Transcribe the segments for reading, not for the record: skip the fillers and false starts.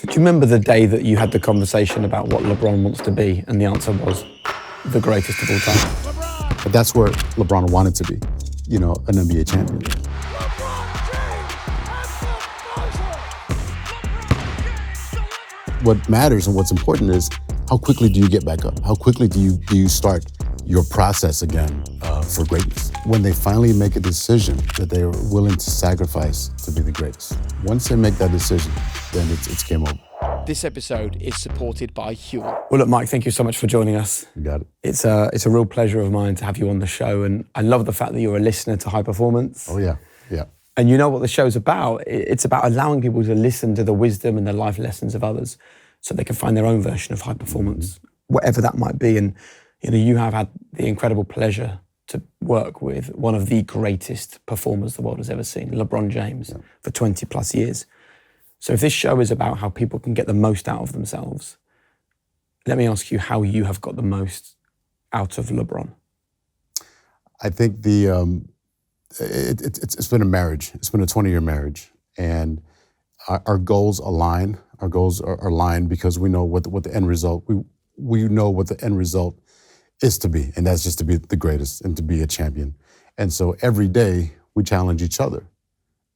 Do you remember the day that you had the conversation about what LeBron wants to be, and the answer was the greatest of all time? But that's where LeBron wanted to be, an NBA champion. What matters and what's important is how quickly do you get back up? How quickly do you start your process again for greatness? When they finally make a decision that they are willing to sacrifice to be the greatest. Once they make that decision, then it's game over. This episode is supported by Huel. Well, look, Mike, thank you so much for joining us. You got it. It's a real pleasure of mine to have you on the show, and I love the fact that you're a listener to High Performance. Oh, yeah. And you know what the show's about. It's about allowing people to listen to the wisdom and the life lessons of others so they can find their own version of high performance, whatever that might be. And you have had the incredible pleasure to work with one of the greatest performers the world has ever seen, LeBron James, for 20 plus years. So if this show is about how people can get the most out of themselves, let me ask you how you have got the most out of LeBron. I think it's been a marriage. It's been a 20-year marriage. And our goals align. Our goals are aligned because we know what the end result, we know what the end result is to be, and that's just to be the greatest and to be a champion. And so every day we challenge each other.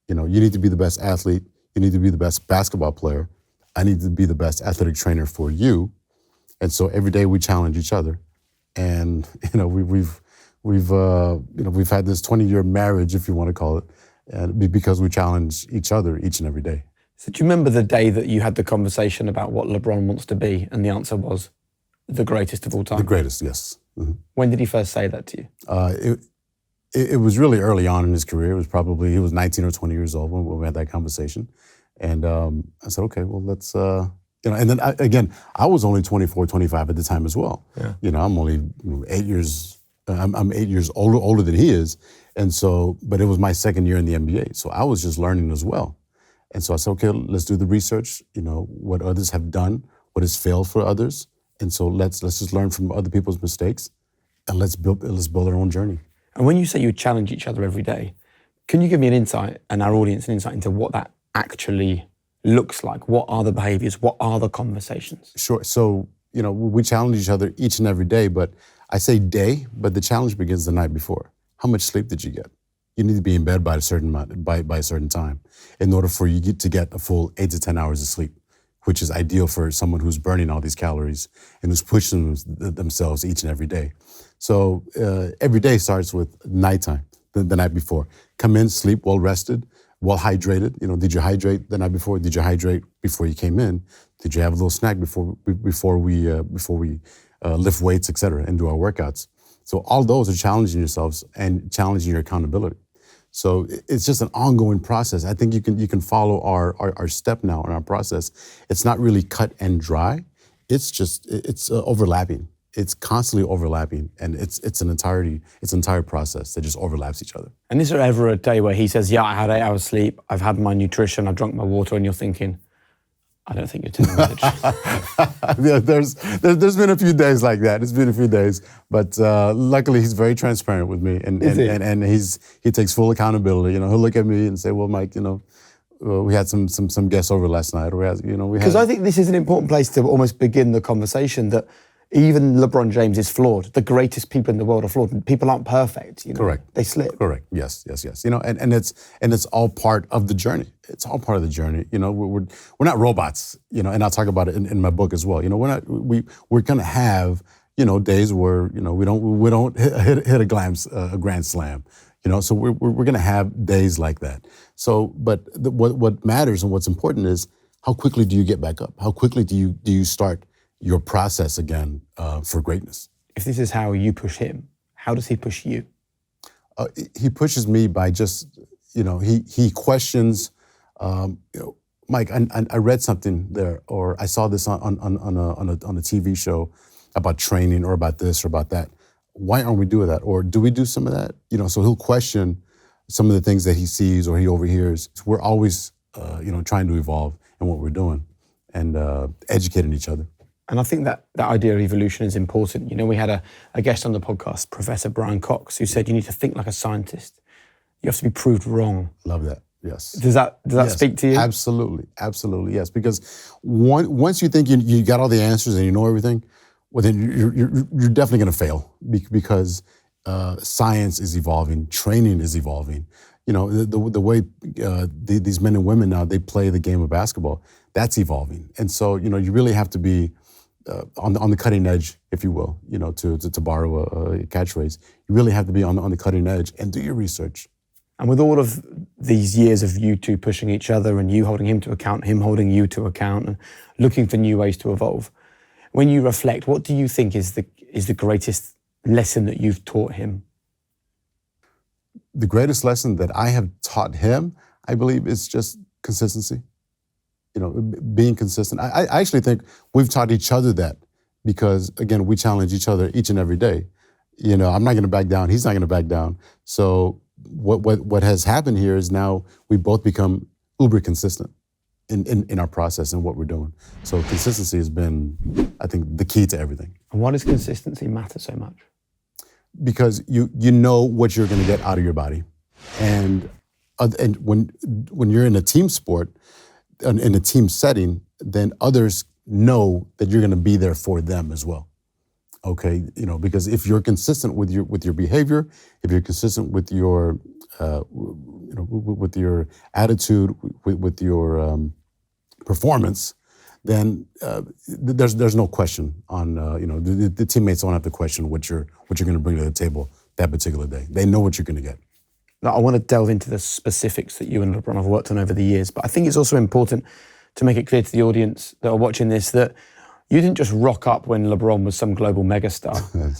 You need to be the best athlete. You need to be the best basketball player. I need to be the best athletic trainer for you. And so every day we challenge each other. And we've had this 20-year marriage, if you want to call it, and because we challenge each other each and every day. So do you remember the day that you had the conversation about what LeBron wants to be, and the answer was the greatest of all time? The greatest, yes. Mm-hmm. When did he first say that to you? It was really early on in his career. He was 19 or 20 years old when we had that conversation. And I said, okay, well, let's, and then I was only 24, 25 at the time as well. Yeah. I'm only 8 years, I'm 8 years older than he is. And so, but it was my second year in the NBA. So I was just learning as well. And so I said, okay, let's do the research, what others have done, what has failed for others. And so let's just learn from other people's mistakes, and let's build our own journey. And when you say you challenge each other every day, can you give me an insight, and our audience an insight into what that actually looks like? What are the behaviors? What are the conversations? Sure. So, we challenge each other each and every day, but I say day, but the challenge begins the night before. How much sleep did you get? You need to be in bed by a certain time in order for you to get a full 8 to 10 hours of sleep, which is ideal for someone who's burning all these calories and who's pushing themselves each and every day. So every day starts with nighttime, the night before. Come in, sleep well rested, well hydrated. Did you hydrate the night before? Did you hydrate before you came in? Did you have a little snack before we lift weights, et cetera, and do our workouts? So all those are challenging yourselves and challenging your accountability. So it's just an ongoing process. I think you can follow our step now in our process. It's not really cut and dry. It's overlapping. It's constantly overlapping, and it's an entire process that just overlaps each other. And is there ever a day where he says, yeah, I had 8 hours sleep, I've had my nutrition, I've drunk my water, and you're thinking, I don't think you're telling me the truth? Yeah, there's been a few days like that. It's been a few days, but luckily he's very transparent with me, and he takes full accountability. He'll look at me and say, "Well, Mike, we had some guests over last night, or because I think this is an important place to almost begin the conversation that even LeBron James is flawed. The greatest people in the world are flawed. People aren't perfect. Correct. They slip. Correct. Yes. And it's all part of the journey. It's all part of the journey. We're not robots. And I'll talk about it in my book as well. We're gonna have days where we don't hit a grand slam. So we're gonna have days like that. So, but what matters and what's important is how quickly do you get back up? How quickly do you start your process again for greatness? If this is how you push him, how does he push you? He pushes me by just, he questions, Mike, I read something there, or I saw this on a TV show about training, or about this or about that. Why aren't we doing that? Or do we do some of that? So he'll question some of the things that he sees or he overhears. We're always, trying to evolve in what we're doing and educating each other. And I think that idea of evolution is important. We had a guest on the podcast, Professor Brian Cox, who said you need to think like a scientist. You have to be proved wrong. Love that. Yes. Does that Yes, speak to you? Absolutely, yes. Because once you think you got all the answers and you know everything, well, then you're definitely going to fail because science is evolving, training is evolving. You know, the way these men and women now, they play the game of basketball, that's evolving. And so, you know, you really have to be on the cutting edge, if you will, you know, to borrow a catchphrase. You really have to be on the cutting edge and do your research. And with all of these years of you two pushing each other and you holding him to account, him holding you to account, and looking for new ways to evolve, when you reflect, what do you think is the greatest lesson that you've taught him? The greatest lesson that I have taught him, I believe, is just consistency. You know, being consistent. I actually think we've taught each other that because, again, we challenge each other each and every day. You know, I'm not going to back down. He's not going to back down. So what has happened here is now we both become uber consistent in our process and what we're doing. So consistency has been, I think, the key to everything. And why does consistency matter so much? Because you know what you're going to get out of your body, and when you're in a team sport, in a team setting, then others know that you're going to be there for them as well. Okay, you know, because if you're consistent with your behavior, if you're consistent with your with your attitude, with your performance, then there's no question on the teammates don't have to question what you're going to bring to the table that particular day. They know what you're going to get. Now, I want to delve into the specifics that you and LeBron have worked on over the years, but I think it's also important to make it clear to the audience that are watching this that you didn't just rock up when LeBron was some global megastar.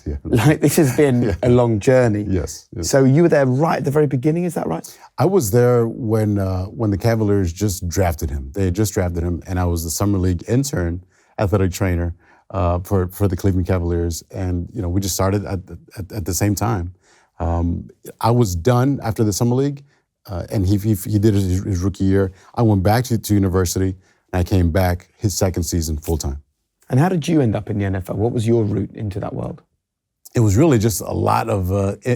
Yeah. Like, this has been a long journey. Yes. So you were there right at the very beginning, is that right? I was there when the Cavaliers just drafted him. They had just drafted him, and I was the summer league intern, athletic trainer for the Cleveland Cavaliers, and you know we just started at the same time. I was done after the summer league, and he did his rookie year. I went back to university, and I came back his second season full time. And how did you end up in the NFL? What was your route into that world? It was really just a lot of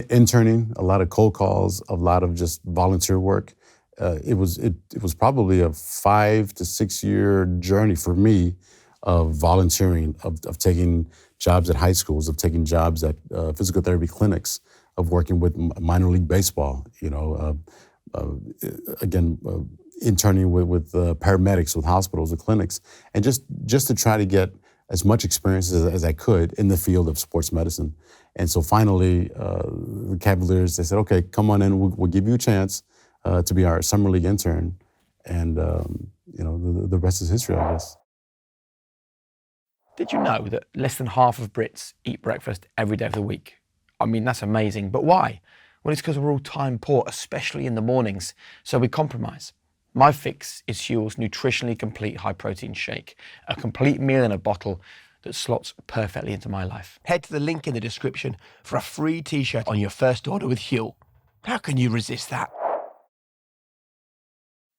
interning, a lot of cold calls, a lot of just volunteer work. It was probably a 5 to 6 year journey for me of volunteering, of taking jobs at high schools, of taking jobs at physical therapy clinics, of working with minor league baseball. You know, interning with paramedics, with hospitals, with clinics, and just to try to get as much experience as I could in the field of sports medicine. And so finally, the Cavaliers, they said, okay, come on in, we'll give you a chance to be our summer league intern. And, the rest is history, I guess. Did you know that less than half of Brits eat breakfast every day of the week? I mean, that's amazing. But why? Well, it's because we're all time poor, especially in the mornings. So we compromise. My fix is Huel's nutritionally complete high-protein shake, a complete meal in a bottle that slots perfectly into my life. Head to the link in the description for a free t-shirt on your first order with Huel. How can you resist that?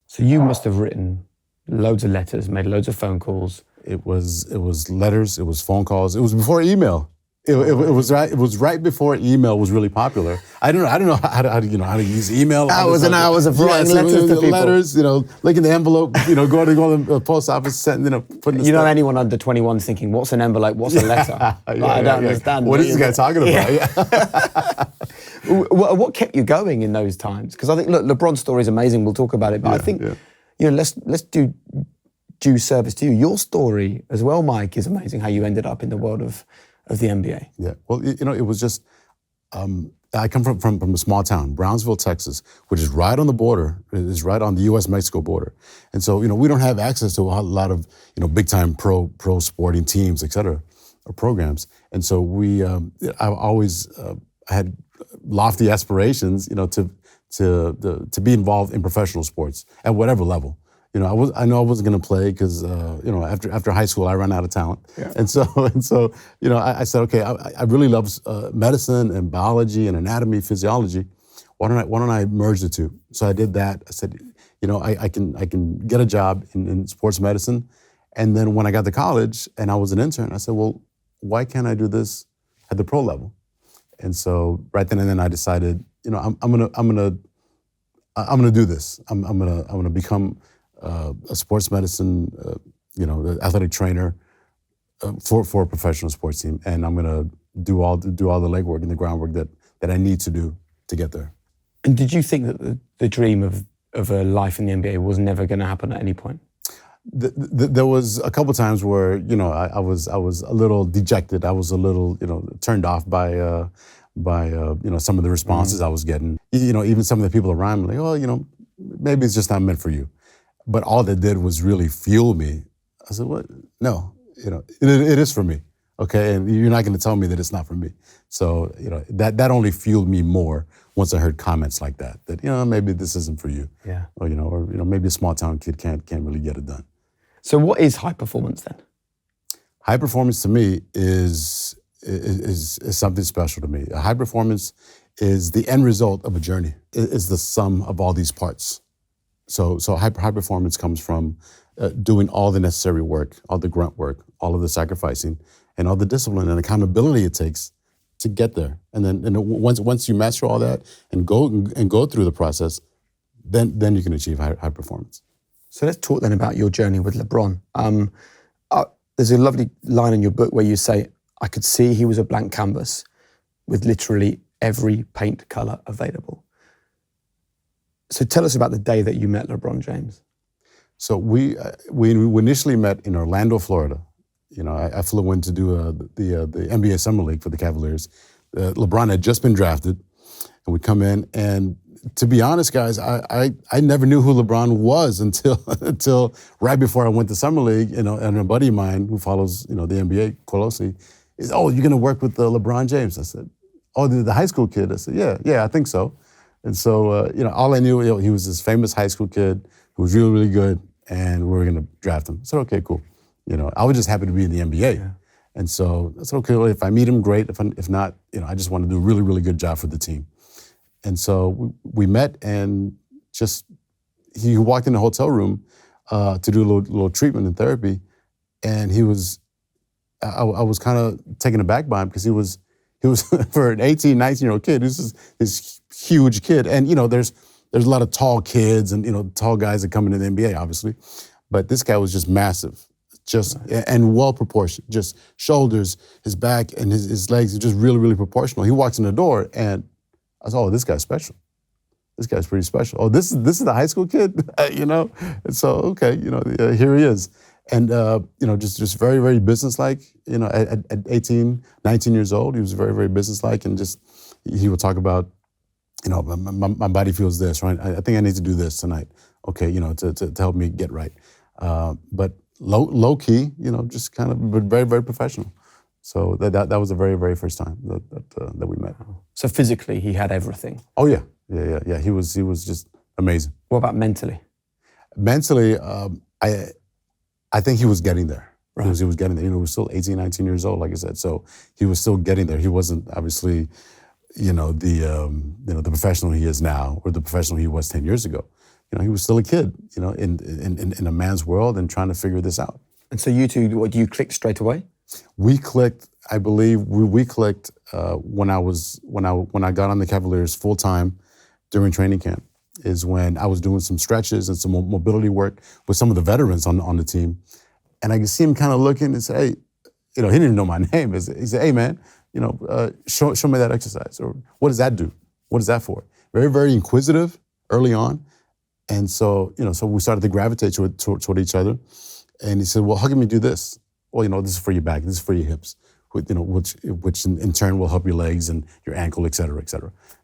So you must have written loads of letters, made loads of phone calls. It was letters, it was phone calls. It was before email. It was right before email was really popular. I don't know how to use email. Hours and hours of writing letters to people. Letters, licking the envelope, going to the post office, putting. You know, anyone under 21 is thinking, "What's an envelope? What's a letter?" I don't understand. What is this guy talking about? Yeah. What kept you going in those times? Because I think, look, LeBron's story is amazing. We'll talk about it, but I think, let's do due service to you. Your story as well, Mike, is amazing. How you ended up in the world of the NBA. Yeah, well, it was just, I come from a small town, Brownsville, Texas, which is right on the border. It is right on the U.S.-Mexico border. And so, we don't have access to a lot of, big-time pro sporting teams, et cetera, or programs. And so I had lofty aspirations, to be involved in professional sports at whatever level. I know I wasn't going to play because, after high school, I ran out of talent. Yeah. And so, I said, okay, I really love medicine and biology and anatomy, physiology. Why don't I merge the two? So I did that. I said, I can get a job in sports medicine. And then when I got to college and I was an intern, I said, well, why can't I do this at the pro level? And so right then and then I decided, I'm I'm going to do this. I'm going to become a sports medicine, the athletic trainer for a professional sports team, and I'm going to do all the legwork and the groundwork that I need to do to get there. And did you think that the dream of a life in the NBA was never going to happen at any point? There was a couple times where I was a little dejected. I was a little turned off by some of the responses I was getting. Even some of the people around me, like, oh, maybe it's just not meant for you. But all that did was really fuel me. I said, what? No, it is for me. Okay, and you're not going to tell me that it's not for me. So that only fueled me more once I heard comments like that maybe this isn't for you. Yeah. Or maybe a small town kid can't really get it done. So what is high performance then? High performance to me is something special to me. High performance is the end result of a journey. It's the sum of all these parts. So high performance comes from doing all the necessary work, all the grunt work, all of the sacrificing, and all the discipline and accountability it takes to get there. And then once you master all that and go through the process, then you can achieve high performance. So let's talk then about your journey with LeBron. There's a lovely line in your book where you say, I could see he was a blank canvas with literally every paint color available. So tell us about the day that you met LeBron James. So we initially met in Orlando, Florida. I flew in to do the NBA Summer League for the Cavaliers. LeBron had just been drafted, and we come in, and to be honest, guys, I never knew who LeBron was until right before I went to Summer League. And a buddy of mine who follows the NBA closely is, oh, you're going to work with LeBron James. I said, oh, the high school kid. I said, yeah, I think so. And so all I knew, he was this famous high school kid who was really, really good, and we were going to draft him. I said, okay, cool. I was just happy to be in the NBA. Yeah. And so I said, okay, well, if I meet him, great. If not, I just want to do a really, really good job for the team. And so we met, and he walked in the hotel room to do a little treatment and therapy, and I was kind of taken aback by him because he was for an 18, 19-year-old kid, this huge kid. And there's a lot of tall kids and tall guys that come into the NBA, obviously, but this guy was just massive. And well proportioned, just shoulders, his back, and his legs are just really, really proportional. He walks in the door, and I said, oh, this guy's special. This guy's pretty special. Oh, this is the high school kid, And so, okay, here he is. And, just very, very businesslike, at 18, 19 years old, he was very, very businesslike, and he would talk about, my body feels this, right? I think I need to do this tonight. Okay, to help me get right. But low key, just kind of, but very, very professional. So that was the very, very first time that we met. So physically, he had everything. Oh yeah. He was just amazing. What about mentally? Mentally, I think he was getting there. Right. He was getting there. He was still 18, 19 years old, like I said. So he was still getting there. He wasn't obviously, the professional he is now, or the professional he was 10 years ago. He was still a kid, in a man's world and trying to figure this out. And so you two, do you click straight away? We clicked. I believe we clicked when I got on the Cavaliers full time during training camp. Is when I was doing some stretches and some mobility work with some of the veterans on the team, and I could see him kind of looking and say, hey, he didn't even know my name. He said, hey man, show me that exercise, or what does that do? What is that for? Very, very inquisitive early on. And so, so we started to gravitate toward each other. And he said, well, how can we do this? Well, this is for your back, this is for your hips, which in turn will help your legs and your ankle, et cetera,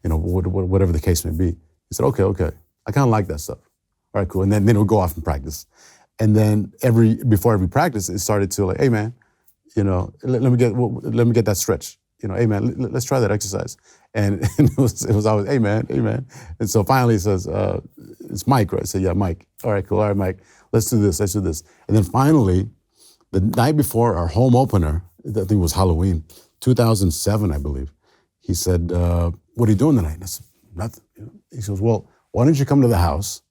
whatever the case may be. He said, okay. I kind of like that stuff. All right, cool. And then it would go off and practice. And then before every practice, it started to like, hey man, let me get that stretch. Hey man, let's try that exercise. And it was always, hey man. And so finally he says, it's Mike, right? I said, yeah, Mike. All right, cool. All right, Mike, let's do this. And then finally, the night before our home opener, I think it was Halloween, 2007, I believe, he said, what are you doing tonight? And I said, nothing. He says, well, why don't you come to the house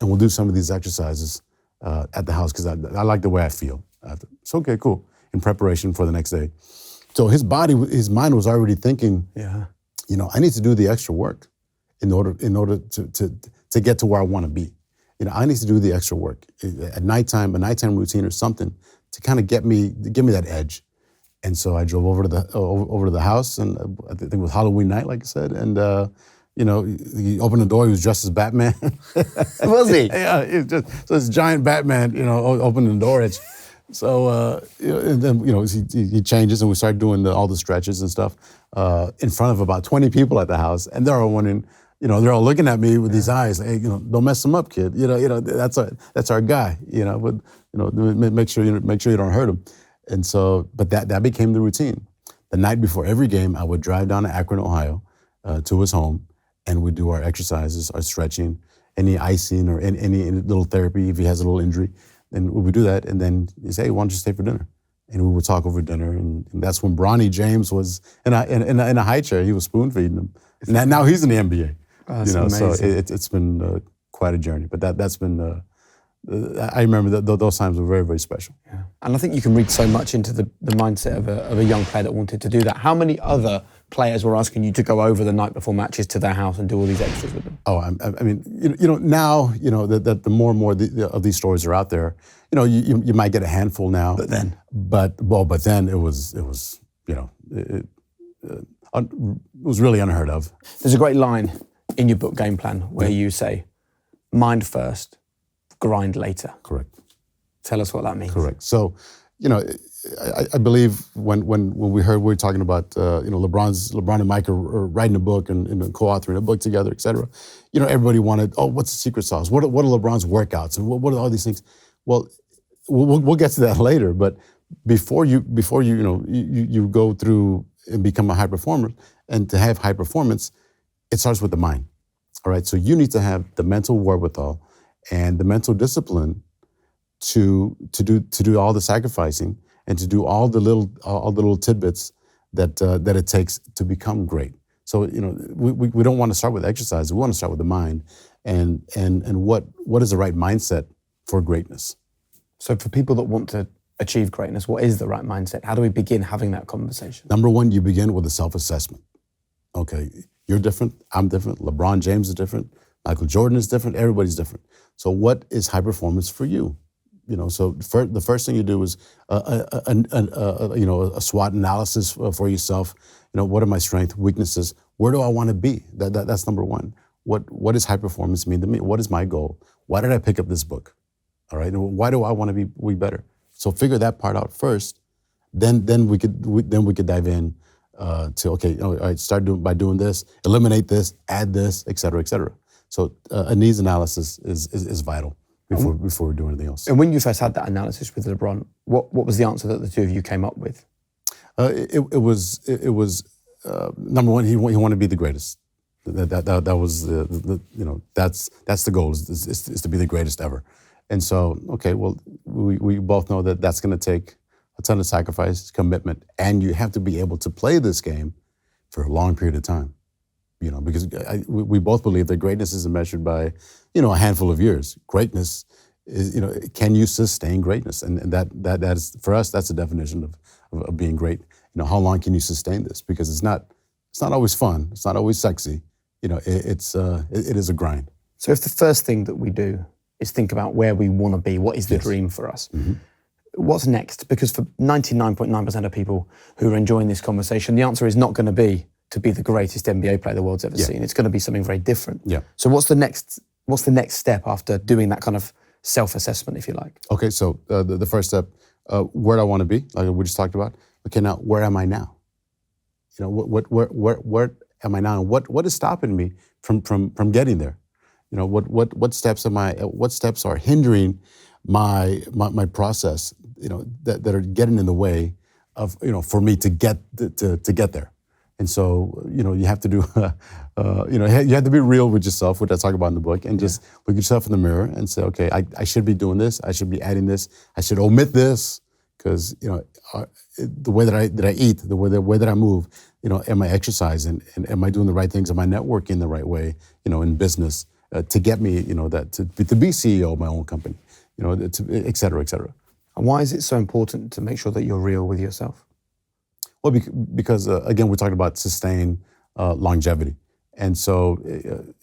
and we'll do some of these exercises at the house, because I like the way I feel. It's okay, cool, in preparation for the next day. So his mind was already thinking, I need to do the extra work in order to to get to where I want to be. I need to do the extra work at nighttime, a nighttime routine or something to kind of give me that edge. And so I drove over to the house, and I think it was Halloween night, like I said, and he opened the door. He was dressed as Batman. Was he? Yeah, so this giant Batman, opened the door. So and then he changes, and we start doing all the stretches and stuff in front of about 20 people at the house, and they're all wondering. They're all looking at me with these eyes. Hey, don't mess him up, kid. That's our guy. But make sure you don't hurt him. And so, but that became the routine. The night before every game, I would drive down to Akron, Ohio, to his home, and we'd do our exercises, our stretching, any icing or any little therapy if he has a little injury. Then we would do that, and then he'd say, hey, why don't you stay for dinner? And we would talk over dinner, and that's when Bronny James was in a high chair. He was spoon feeding him. Now he's in the NBA. That's amazing. So it's been quite a journey. But that's been, I remember that those times were very, very special. Yeah. And I think you can read so much into the mindset of a young player that wanted to do that. How many other players were asking you to go over the night before matches to their house and do all these extras with them? Oh, I mean, now, that the more and more of these stories are out there, you might get a handful now. But then? But then it was it was really unheard of. There's a great line in your book Game Plan where you say, mind first, grind later. Correct. Tell us what that means. Correct. So, I believe when we were talking about LeBron and Mike are writing a book and co-authoring a book together, et cetera. Everybody wanted, what's the secret sauce? What are LeBron's workouts and what are all these things? Well, we'll get to that later. But before you go through and become a high performer, and to have high performance, it starts with the mind. All right. So you need to have the mental wherewithal and the mental discipline to do all the sacrificing and to do all the little tidbits that it takes to become great. So we don't want to start with exercise. We want to start with the mind and what is the right mindset for greatness. So for people that want to achieve greatness, what is the right mindset? How do we begin having that conversation? Number one, you begin with a self-assessment. Okay, you're different, I'm different, LeBron James is different, Michael Jordan is different, everybody's different. So what is high performance for you? So the first thing you do is a SWOT analysis for yourself. What are my strengths, weaknesses? Where do I want to be? That's number one. What does high performance mean to me? What is my goal? Why did I pick up this book? All right, and why do I want to be better? So figure that part out first. Then we could dive in to all right, start by doing this, eliminate this, add this, et cetera, et cetera. So a needs analysis is vital before we do anything else. And when you first had that analysis with LeBron, what was the answer that the two of you came up with? It was number one. He wanted to be the greatest. That was that's the goal is to be the greatest ever. And so we both know that that's going to take a ton of sacrifice, commitment, and you have to be able to play this game for a long period of time. Because we both believe that greatness isn't measured by, a handful of years. Greatness is, can you sustain greatness? And that is, for us, that's the definition of being great. How long can you sustain this? Because it's not always fun. It's not always sexy. It is a grind. So if the first thing that we do is think about where we want to be, what is the dream for us? Mm-hmm. What's next? Because for 99.9% of people who are enjoying this conversation, the answer is not going to be to be the greatest NBA player the world's ever seen. It's going to be something very different. Yeah. So what's the next step after doing that kind of self-assessment, if you like? Okay, so the first step, where do I want to be? Like we just talked about. Okay, now where am I now? Where am I now? And what is stopping me from getting there? What steps are hindering my process? That are getting in the way of for me to get there. And so, you have to do, you have to be real with yourself, which I talk about in the book, and just look yourself in the mirror and say, okay, I should be doing this. I should be adding this. I should omit this because, the way that I eat, the way that I move, am I exercising and am I doing the right things? Am I networking the right way, in business to get me, to be CEO of my own company, et cetera, et cetera. And why is it so important to make sure that you're real with yourself? Well, because again, we're talking about sustained longevity. And so,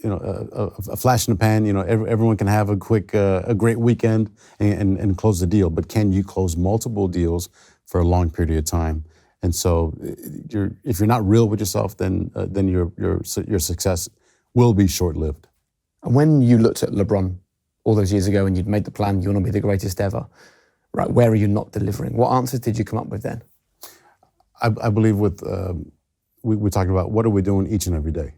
a flash in the pan, everyone can have a great weekend and close the deal. But can you close multiple deals for a long period of time? And so, if you're not real with yourself, then your success will be short-lived. And when you looked at LeBron all those years ago and you'd made the plan, you want to be the greatest ever, right? Where are you not delivering? What answers did you come up with then? I believe we talked about what are we doing each and every day.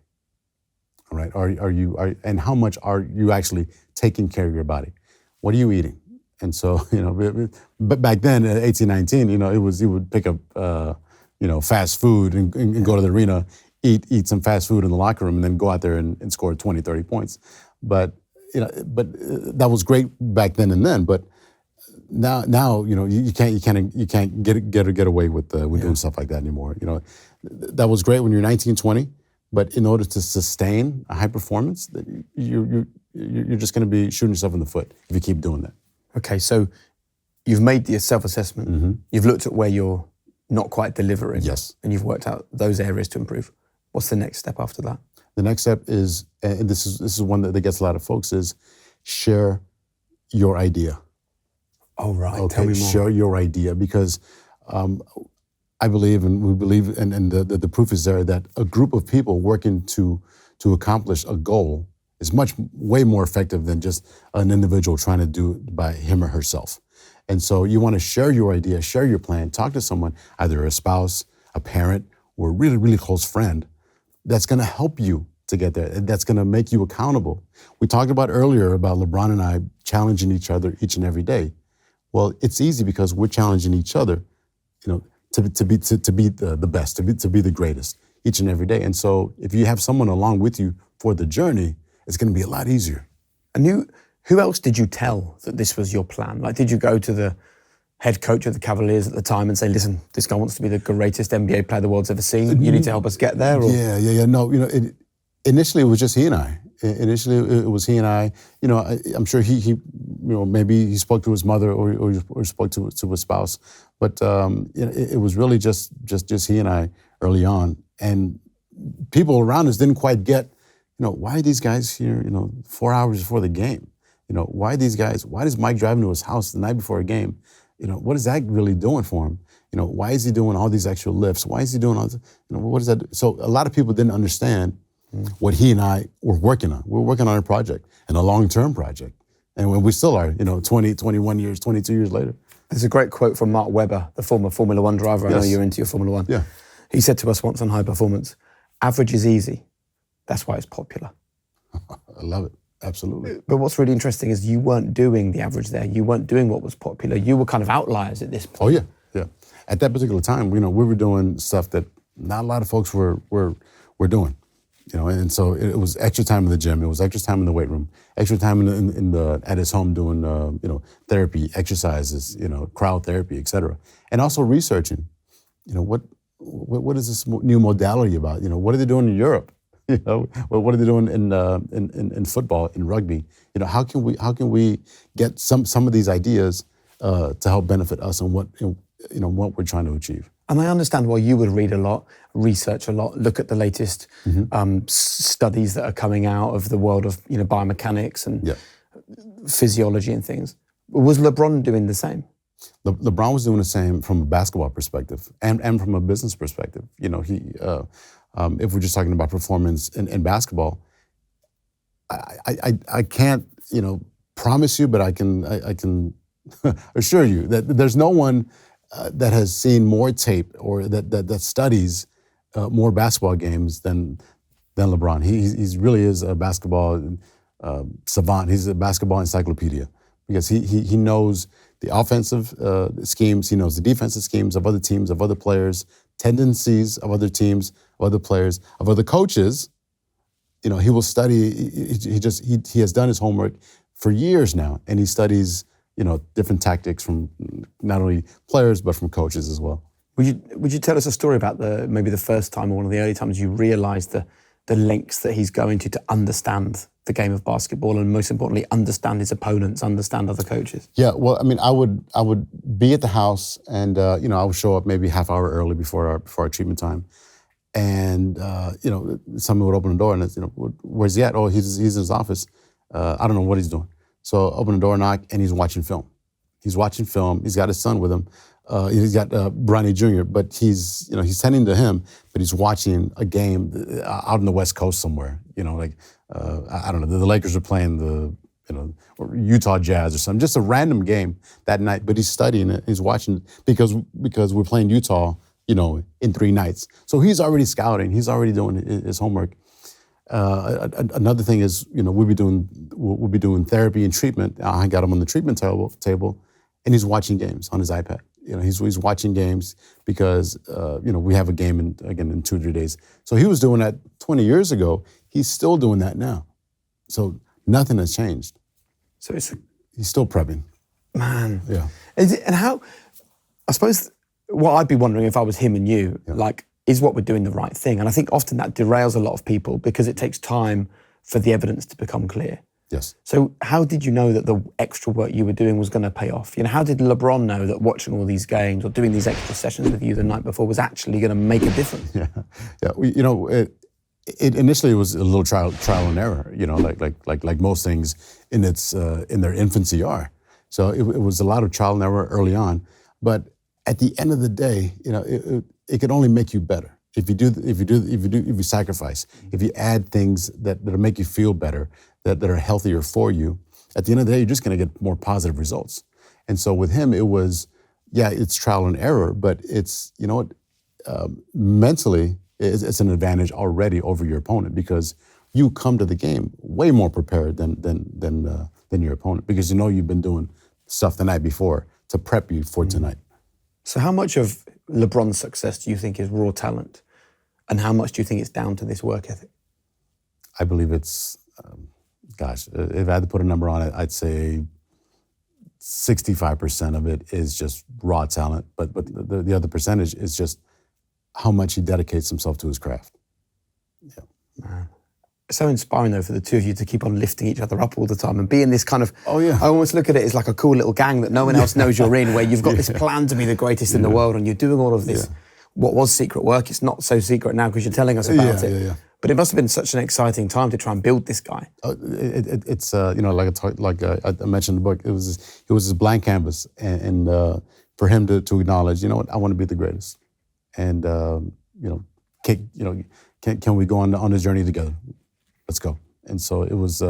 All right, and how much are you actually taking care of your body? What are you eating? And so, but back then at 18, 19, you would pick up, fast food and go to the arena, eat some fast food in the locker room, and then go out there and score 20, 30 points. But that was great back then and then. But now, you can't get away with doing stuff like that anymore. That was great when you're 19, 20. But in order to sustain a high performance, you're just going to be shooting yourself in the foot if you keep doing that. Okay, so you've made the self-assessment. Mm-hmm. You've looked at where you're not quite delivering. Yes. And you've worked out those areas to improve. What's the next step after that? The next step is, and this is one that gets a lot of folks, is share your idea. Oh, right. Okay, Tell me more. Share your idea, because I believe, and we believe, and the proof is there, that a group of people working to accomplish a goal is way more effective than just an individual trying to do it by him or herself. And so you want to share your idea, share your plan, talk to someone, either a spouse, a parent, or a really, really close friend that's going to help you to get there, that's going to make you accountable. We talked about earlier about LeBron and I challenging each other each and every day. Well, it's easy because we're challenging each other, to be the best, to be the greatest each and every day. And so if you have someone along with you for the journey, it's going to be a lot easier. And who else did you tell that this was your plan? Like, did you go to the head coach of the Cavaliers at the time and say, listen, this guy wants to be the greatest NBA player the world's ever seen. You need to help us get there? Or? Yeah. No, initially it was just he and I. Initially it was he and I. I'm sure he maybe he spoke to his mother or spoke to his spouse, but it was really just he and I early on. And people around us didn't quite get, why are these guys here, 4 hours before the game? Why does Mike drive into his house the night before a game? What is that really doing for him? Why is he doing all these extra lifts? Why is he doing all this? What is that? So a lot of people didn't understand what he and I were working on. We're working on a project, and a long-term project. And we still are, 20, 21 years, 22 years later. There's a great quote from Mark Webber, the former Formula One driver. I know you're into your Formula One. Yeah. He said to us once on High Performance, average is easy. That's why it's popular. I love it. Absolutely. But what's really interesting is you weren't doing the average there. You weren't doing what was popular. You were kind of outliers at this point. Oh, yeah. At that particular time, we were doing stuff that not a lot of folks were doing. And so it was extra time in the gym. It was extra time in the weight room, extra time at his home doing, therapy, exercises, crowd therapy, et cetera. And also researching, what is this new modality about? What are they doing in Europe? What are they doing in football, in rugby? How can we get some of these ideas to help benefit us and what we're trying to achieve? And I understand why you would read a lot, research a lot, look at the latest studies that are coming out of the world of biomechanics and physiology and things. Was LeBron doing the same? LeBron was doing the same from a basketball perspective and from a business perspective. If we're just talking about performance in basketball, I can't promise you, but I can assure you that there's no one that has seen more tape or that studies more basketball games than LeBron. He really is a basketball savant. He's a basketball encyclopedia because he knows the offensive schemes. He knows the defensive schemes of other teams, of other players, tendencies of other teams, of other players, of other coaches. He will study. He has done his homework for years now, and he studies different tactics from not only players but from coaches as well. Would you tell us a story about maybe the first time or one of the early times you realised the lengths that he's going to understand the game of basketball and most importantly understand his opponents, understand other coaches? Yeah, well, I would be at the house and I would show up maybe half hour early before our treatment time, And someone would open the door and it's, where's he at? Oh, he's in his office. I don't know what he's doing. So open the door, knock, and he's watching film. He's watching film. He's got his son with him. He's got Bronny Jr., but he's tending to him, but he's watching a game out on the West Coast somewhere. I don't know. The Lakers are playing or Utah Jazz or something. Just a random game that night, but he's studying it. He's watching it because we're playing Utah, in 3 nights. So he's already scouting. He's already doing his homework. Another thing is, we'll be doing therapy and treatment. I got him on the treatment table, and he's watching games on his iPad. He's watching games because we have a game in 2 or 3 days. So he was doing that 20 years ago. He's still doing that now. So nothing has changed. So he's still prepping. Man. Yeah. And how? I suppose what I'd be wondering if I was him and you, is what we're doing the right thing? And I think often that derails a lot of people because it takes time for the evidence to become clear. Yes. So how did you know that the extra work you were doing was going to pay off? How did LeBron know that watching all these games or doing these extra sessions with you the night before was actually going to make a difference? Yeah. It initially was a little trial and error. Like most things in their infancy are. So it was a lot of trial and error early on, but at the end of the day, it can only make you better if you sacrifice, if you add things that make you feel better, that are healthier for you. At the end of the day, you're just going to get more positive results. And so with him, it was, it's trial and error, but it's mentally it's an advantage already over your opponent because you come to the game way more prepared than your opponent because you've been doing stuff the night before to prep you for tonight. So how much of LeBron's success do you think is raw talent? And how much do you think it's down to this work ethic? I believe it's, if I had to put a number on it, I'd say 65% of it is just raw talent, but the other percentage is just how much he dedicates himself to his craft. Yeah. Man. It's so inspiring though for the two of you to keep on lifting each other up all the time and be in this kind of, I almost look at it as like a cool little gang that no one else knows you're in, where you've got this plan to be the greatest in the world and you're doing all of this, what was secret work. It's not so secret now because you're telling us about it. Yeah. But it must have been such an exciting time to try and build this guy. It's like I mentioned in the book, it was this blank canvas, and for him to acknowledge, I want to be the greatest, and can we go on this journey together? Let's go. And so it was.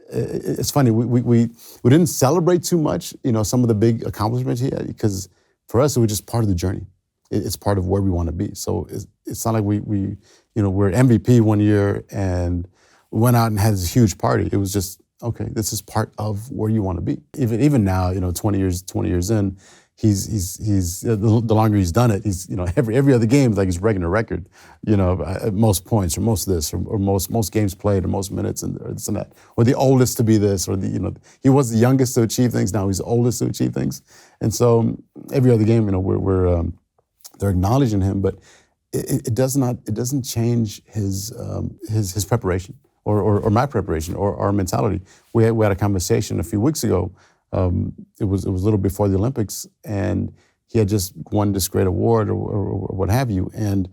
It's funny. We didn't celebrate too much, some of the big accomplishments he had, because for us it was just part of the journey. It's part of where we want to be. So it's not like we're MVP one year and went out and had this huge party. It was just, okay, this is part of where you want to be. Even now, 20 years in, he's the longer he's done it, he's every other game like he's breaking a record, most points or most this or most games played or most minutes and or this and that, or the oldest to be this, or he was the youngest to achieve things. Now he's the oldest to achieve things, and so every other game, they're acknowledging him, but it doesn't change his preparation or my preparation or our mentality. We had a conversation a few weeks ago. It was a little before the Olympics, and he had just won this great award or what have you, and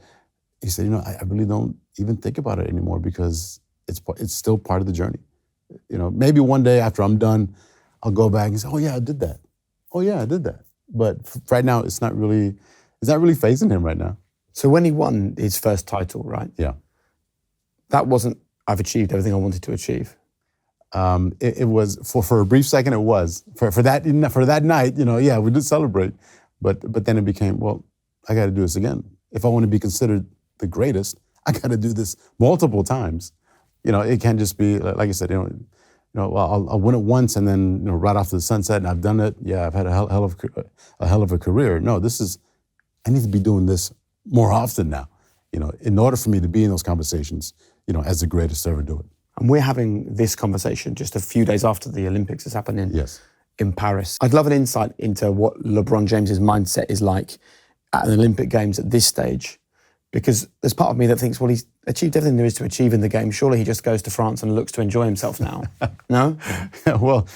he said, I really don't even think about it anymore because it's still part of the journey. Maybe one day after I'm done, I'll go back and say, oh yeah, I did that. Oh yeah, I did that. But right now, it's not really phasing him right now. So when he won his first title, right? Yeah. That wasn't, I've achieved everything I wanted to achieve. It was for a brief second. It was for that night. We did celebrate, but then it became, well, I got to do this again. If I want to be considered the greatest, I got to do this multiple times. It can't just be like I said. I'll win it once and then right off to the sunset, and I've done it. Yeah, I've had a hell of a career. No, I need to be doing this more often now. In order for me to be in those conversations, as the greatest to ever do it. And we're having this conversation just a few days after the Olympics is happening in Paris. I'd love an insight into what LeBron James's mindset is like at an Olympic Games at this stage, because there's part of me that thinks, well, he's achieved everything there is to achieve in the game. Surely he just goes to France and looks to enjoy himself now. No? Well,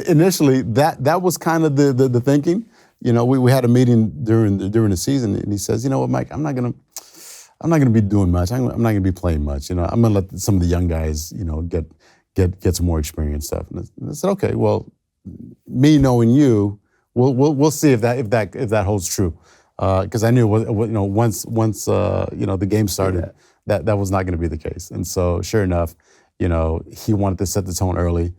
initially that was kind of the thinking. We had a meeting during the season, and he says, you know what, Mike, I'm not I'm not going to be doing much. I'm not going to be playing much. I'm going to let some of the young guys, get some more experience stuff. And I said, okay, well, me knowing you, we'll see if that holds true. Because I knew, once the game started, that was not going to be the case. And so, sure enough, he wanted to set the tone early.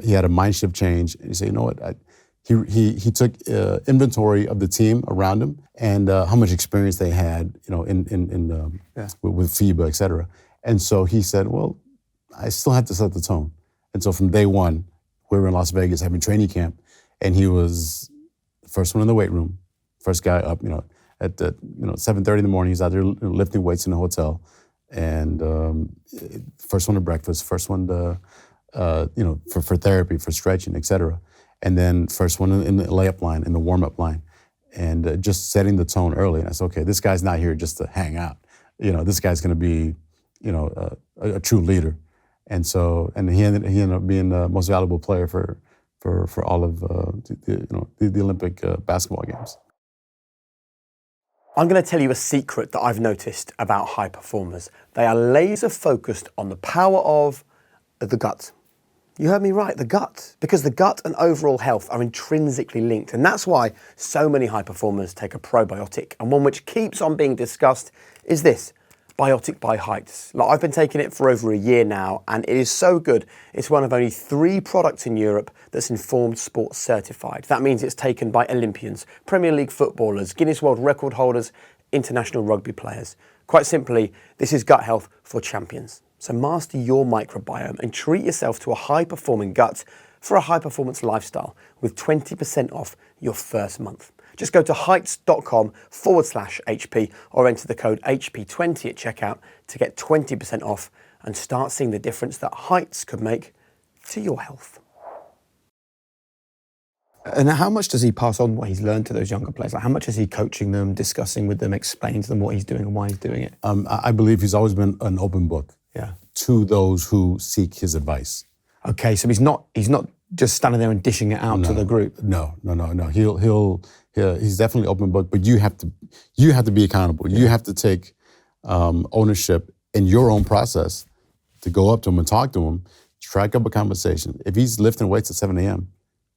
He had a mind shift change, and he said, you know what? He took inventory of the team around him and how much experience they had, with FIBA, et cetera. And so he said, well, I still have to set the tone. And so from day one, we were in Las Vegas having training camp, and he was the first one in the weight room, first guy up, at 7:30 in the morning. He's out there lifting weights in the hotel, and first one to breakfast, first one to, for therapy, for stretching, et cetera. And then first one in the layup line, in the warm-up line, and just setting the tone early. And I said, okay, this guy's not here just to hang out. This guy's going to be, a true leader. And so, he ended up being the most valuable player for all of the Olympic basketball games. I'm going to tell you a secret that I've noticed about high performers. They are laser focused on the power of the gut. You heard me right, the gut. Because the gut and overall health are intrinsically linked. And that's why so many high performers take a probiotic. And one which keeps on being discussed is this, Biotic by Heights. I've been taking it for over a year now, and it is so good. It's one of only 3 products in Europe that's Informed Sports certified. That means it's taken by Olympians, Premier League footballers, Guinness World Record holders, international rugby players. Quite simply, this is gut health for champions. So master your microbiome and treat yourself to a high-performing gut for a high-performance lifestyle with 20% off your first month. Just go to heights.com/HP or enter the code HP20 at checkout to get 20% off and start seeing the difference that Heights could make to your health. And how much does he pass on what he's learned to those younger players? How much is he coaching them, discussing with them, explaining to them what he's doing and why he's doing it? I believe he's always been an open book to those who seek his advice. Okay, so he's not just standing there and dishing it out to the group. No. He's definitely open book, but you have to be accountable. You have to take ownership in your own process to go up to him and talk to him, strike up a conversation. If he's lifting weights at 7 a.m.,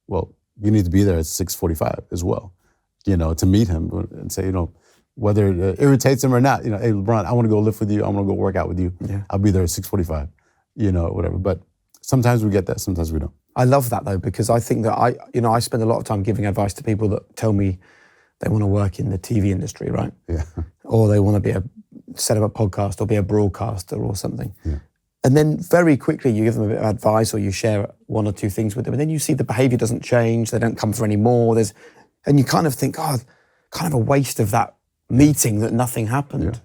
well, you need to be there at 6:45 as well, to meet him and say, whether it irritates him or not, hey, LeBron, I want to go lift with you. I want to go work out with you. Yeah. I'll be there at 6:45, whatever. But sometimes we get that, sometimes we don't. I love that though, because I think that I spend a lot of time giving advice to people that tell me they want to work in the TV industry, right? Yeah. Or they want to set up a podcast or be a broadcaster or something. Yeah. And then very quickly you give them a bit of advice or you share 1 or 2 things with them, and then you see the behavior doesn't change, they don't come for any more. And you kind of think, kind of a waste of that meeting that nothing happened. Yeah.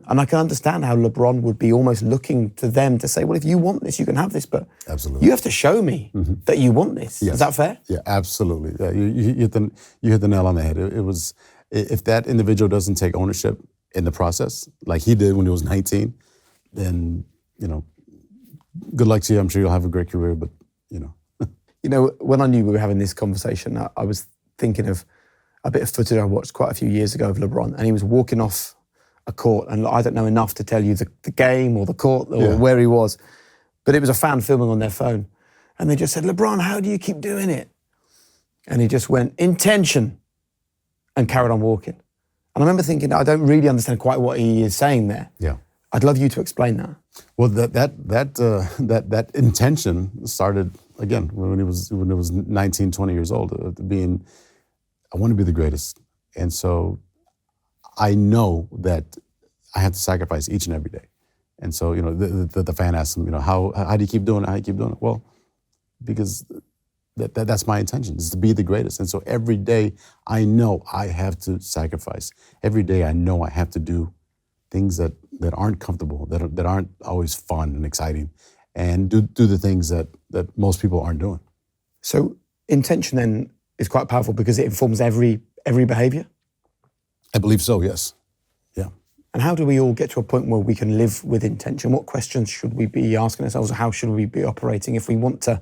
And I can understand how LeBron would be almost looking to them to say, well, if you want this, you can have this, but absolutely, you have to show me that you want this. Yes. Is that fair? Yeah, absolutely. Yeah, you hit the nail on the head. It was, if that individual doesn't take ownership in the process, like he did when he was 19, then, good luck to you. I'm sure you'll have a great career, but, when I knew we were having this conversation, I was thinking of a bit of footage I watched quite a few years ago of LeBron, and he was walking off a court, and I don't know enough to tell you the game or the court or where he was, but it was a fan filming on their phone, and they just said, LeBron, how do you keep doing it? And he just went, intention, and carried on walking. And I remember thinking, I don't really understand quite what he is saying there. Yeah, I'd love you to explain that. Well, that intention started again when he was 19, 20 years old, being, I want to be the greatest, and so I know that I have to sacrifice each and every day. And so, the fan asked him, how do you keep doing it? How do you keep doing it? Well, because that's my intention, is to be the greatest. And so every day I know I have to sacrifice. Every day I know I have to do things that aren't comfortable, that aren't always fun and exciting, and do the things that most people aren't doing. So intention then is quite powerful because it informs every behavior? I believe so, yes. Yeah. And how do we all get to a point where we can live with intention? What questions should we be asking ourselves? How should we be operating if we want to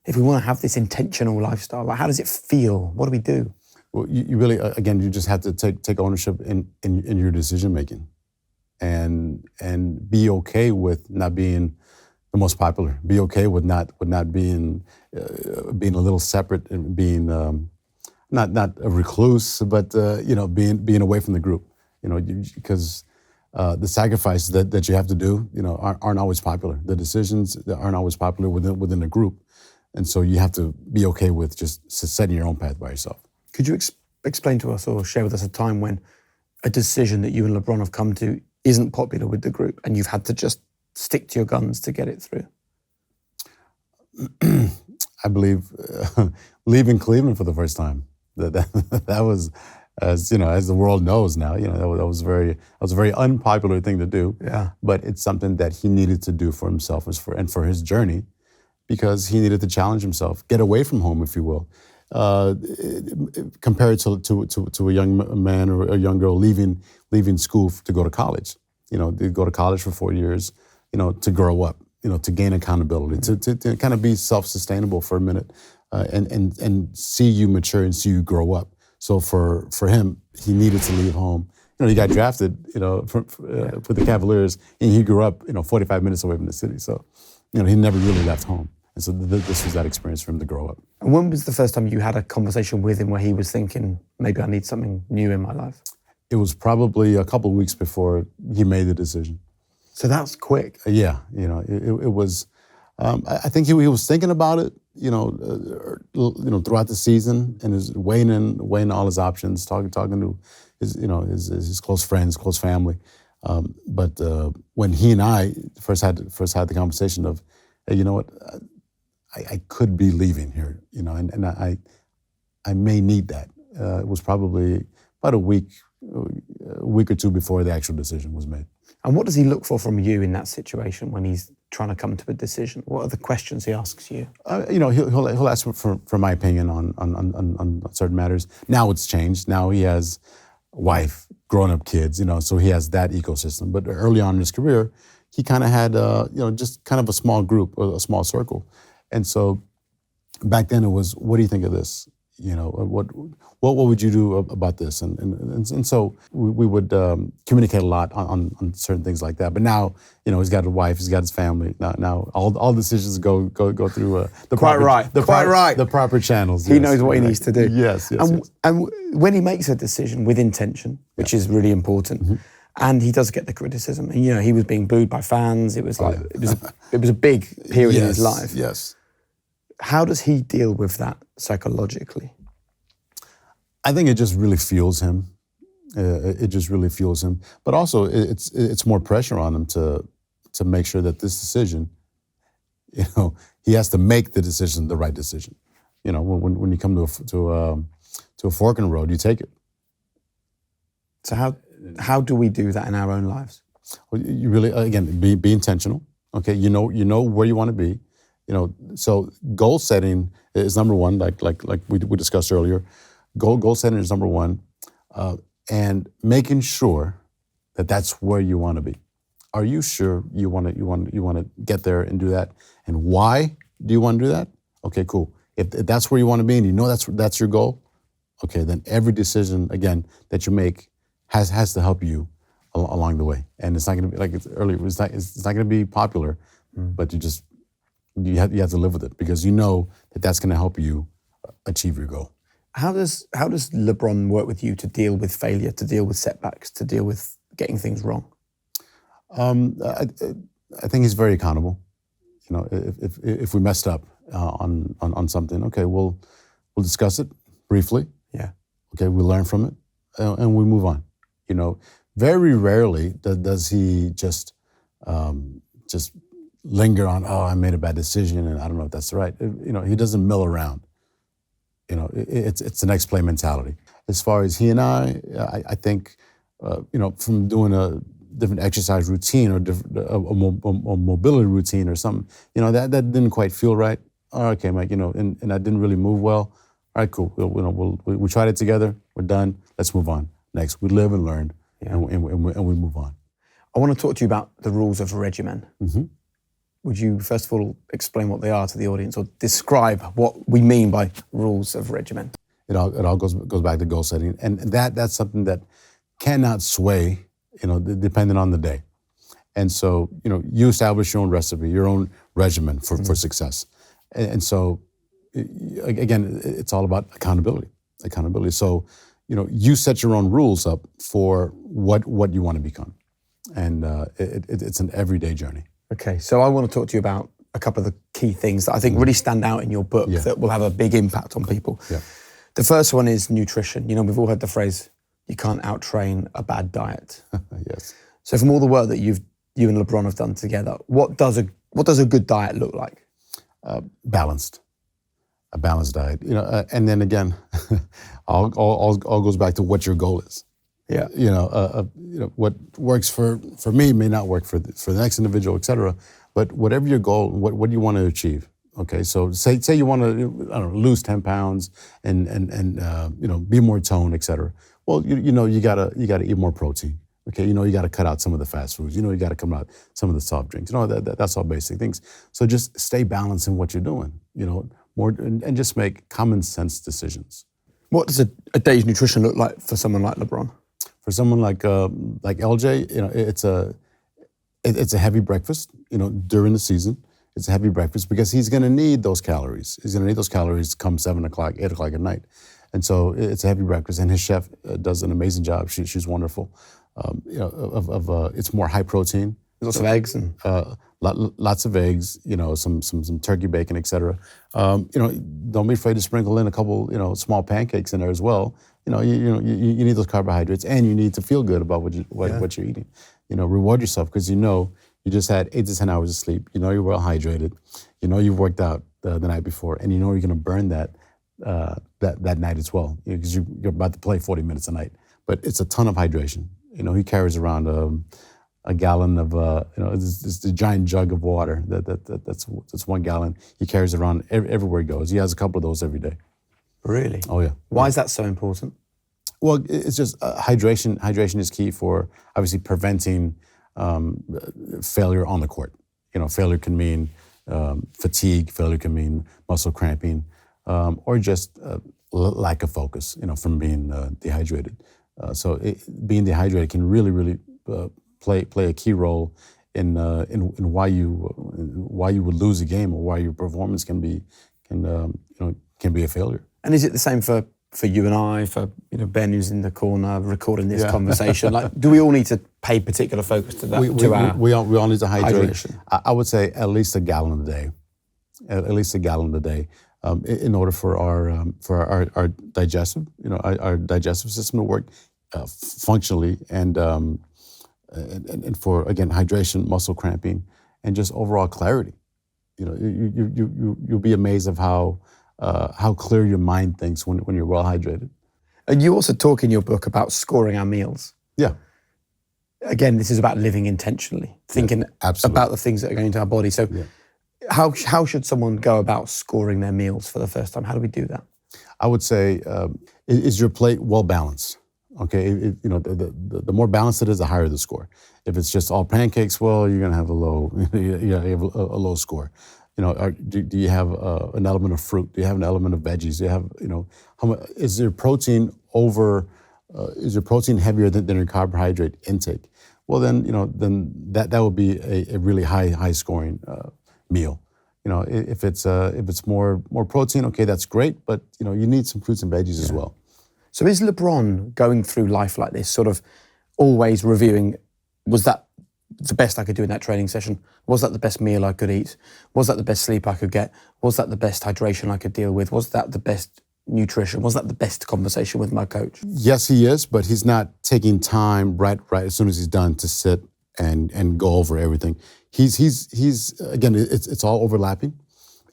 have this intentional lifestyle? How does it feel? What do we do? Well, you really, again, you just have to take ownership in your decision making. and be okay with not being the most popular. Be okay with not being being a little separate and being not a recluse, but being away from the group. Because the sacrifices that you have to do, aren't always popular. The decisions that aren't always popular within the group, and so you have to be okay with just setting your own path by yourself. Could you explain to us or share with us a time when a decision that you and LeBron have come to isn't popular with the group and you've had to just stick to your guns to get it through? I believe leaving Cleveland for the first time. That was, as the world knows now, that was a very unpopular thing to do. Yeah. But it's something that he needed to do for himself and for his journey, because he needed to challenge himself, get away from home, if you will. Compared to a young man or a young girl leaving school to go to college. They go to college for 4 years, to grow up, to gain accountability, to kind of be self-sustainable for a minute, and see you mature and see you grow up. So for him, he needed to leave home. He got drafted, for the Cavaliers, and he grew up, 45 minutes away from the city. So, he never really left home. And so this was that experience for him to grow up. And when was the first time you had a conversation with him where he was thinking, maybe I need something new in my life? It was probably a couple of weeks before he made the decision. So that's quick. Yeah, it was. I think he was thinking about it, throughout the season, and is weighing all his options, talking to his close friends, close family. But when he and I first had the conversation of, hey, you know what, I could be leaving here, and I may need that. It was probably about a week or two before the actual decision was made. And what does he look for from you in that situation when he's trying to come to a decision? What are the questions he asks you? He'll ask for my opinion on certain matters. Now it's changed. Now he has a wife, grown-up kids, so he has that ecosystem. But early on in his career, he kind of had, just kind of a small group, or a small circle. And so back then it was, what do you think of this? What would you do about this? And so we would communicate a lot on certain things like that. But now, he's got a wife, he's got his family. Now all decisions go through the proper channels. He knows what he needs to do. Yes. And when he makes a decision with intention, which is really important, mm-hmm. and he does get the criticism, and he was being booed by fans. It was it was a big period in his life. Yes. How does he deal with that psychologically? I think it just really fuels him. It just really fuels him. But also, it's more pressure on him to make sure that this decision, he has to make the decision the right decision. When you come to a fork in the road, you take it. So how do we do that in our own lives? Well, you really, again, be intentional. Okay, you know where you want to be. So goal setting is number one, like we discussed earlier. Goal setting is number one, and making sure that that's where you want to be. Are you sure you want to get there and do that? And why do you want to do that? Okay, cool. If that's where you want to be, and that's your goal, okay, then every decision again that you make has to help you along the way. And it's not going to be like earlier. It's not going to be popular, but you have to live with it, because that's going to help you achieve your goal. How does LeBron work with you to deal with failure, to deal with setbacks, to deal with getting things wrong? I think he's very accountable. If we messed up on something, okay, we'll discuss it briefly. Yeah. Okay, we learn from it, and we move on. Very rarely does he just linger on, I made a bad decision and I don't know if that's right. He doesn't mill around. It's the next play mentality. As far as he and I think, from doing a different exercise routine or a mobility routine or something, that didn't quite feel right. Okay, Mike, and I didn't really move well. All right, cool. We tried it together. We're done. Let's move on. Next, we live and learn, and we move on. I want to talk to you about the rules of regimen. Mm-hmm. Would you, first of all, explain what they are to the audience, or describe what we mean by rules of regimen? It all goes back to goal setting, and that's something that cannot sway, depending on the day. And so, you establish your own recipe, your own regimen for success. And so, again, it's all about accountability. So, you set your own rules up for what you want to become. And it's an everyday journey. Okay, so I want to talk to you about a couple of the key things that I think really stand out in your book that will have a big impact on people. Yeah. The first one is nutrition. We've all heard the phrase, you can't out-train a bad diet. Yes. So from all the work that you and LeBron have done together, what does a good diet look like? Balanced. A balanced diet. And then again, all goes back to what your goal is. Yeah. What works for me may not work for the next individual, et cetera. But whatever your goal, what do you want to achieve? Okay, so say you want to lose 10 pounds and be more toned, et cetera. Well, you gotta eat more protein. Okay, you got to cut out some of the fast foods. You got to cut out some of the soft drinks. That's all basic things. So just stay balanced in what you're doing. More and just make common sense decisions. What does a day's nutrition look like for someone like LeBron? For someone like LJ, it's a heavy breakfast. During the season, it's a heavy breakfast because he's going to need those calories. He's going to need those calories come 7 o'clock, 8 o'clock at night, and so it's a heavy breakfast. And his chef does an amazing job. She's wonderful. It's more high protein. Lots of eggs and lots of eggs. Some turkey bacon, et cetera. Don't be afraid to sprinkle in a couple small pancakes in there as well. You need those carbohydrates, and you need to feel good about what you're eating. Reward yourself because you just had 8 to 10 hours of sleep. You're well hydrated. You've worked out the night before, and you're going to burn that night as well because you're about to play 40 minutes a night. But it's a ton of hydration. He carries around a gallon of it's a giant jug of water. That's 1 gallon. He carries around everywhere he goes. He has a couple of those every day. Really? Oh yeah. Why is that so important? Well, it's just hydration. Hydration is key for obviously preventing failure on the court. Failure can mean fatigue. Failure can mean muscle cramping, or just lack of focus. From being dehydrated. So being dehydrated can really play a key role in why you would lose a game or why your performance can be a failure. And is it the same for you and I, for Ben who's in the corner recording this conversation? Like, do we all need to pay particular focus to that? We all need to hydrate. Hydration. I would say at least a gallon a day. At least a gallon a day, in order for our digestive, our digestive system to work functionally, and for again hydration, muscle cramping, and just overall clarity. You'll be amazed of how clear your mind thinks when you're well hydrated. And you also talk in your book about scoring our meals. Yeah. Again, this is about living intentionally, thinking about the things that are going into our body. So how should someone go about scoring their meals for the first time? How do we do that? I would say, is your plate well balanced? Okay, the more balanced it is, the higher the score. If it's just all pancakes, well, you're gonna have a low score. Do you have an element of fruit? Do you have an element of veggies? Do you have, how much is your protein over? Is your protein heavier than your carbohydrate intake? Well, then that would be a really high scoring meal. If it's more protein, okay, that's great, but you need some fruits and veggies as well. So is LeBron going through life like this, sort of always reviewing, was that the best I could do in that training session? Was that the best meal I could eat? Was that the best sleep I could get? Was that the best hydration I could deal with? Was that the best nutrition? Was that the best conversation with my coach? Yes, he is, but he's not taking time right as soon as he's done to sit and go over everything. He's again, it's all overlapping.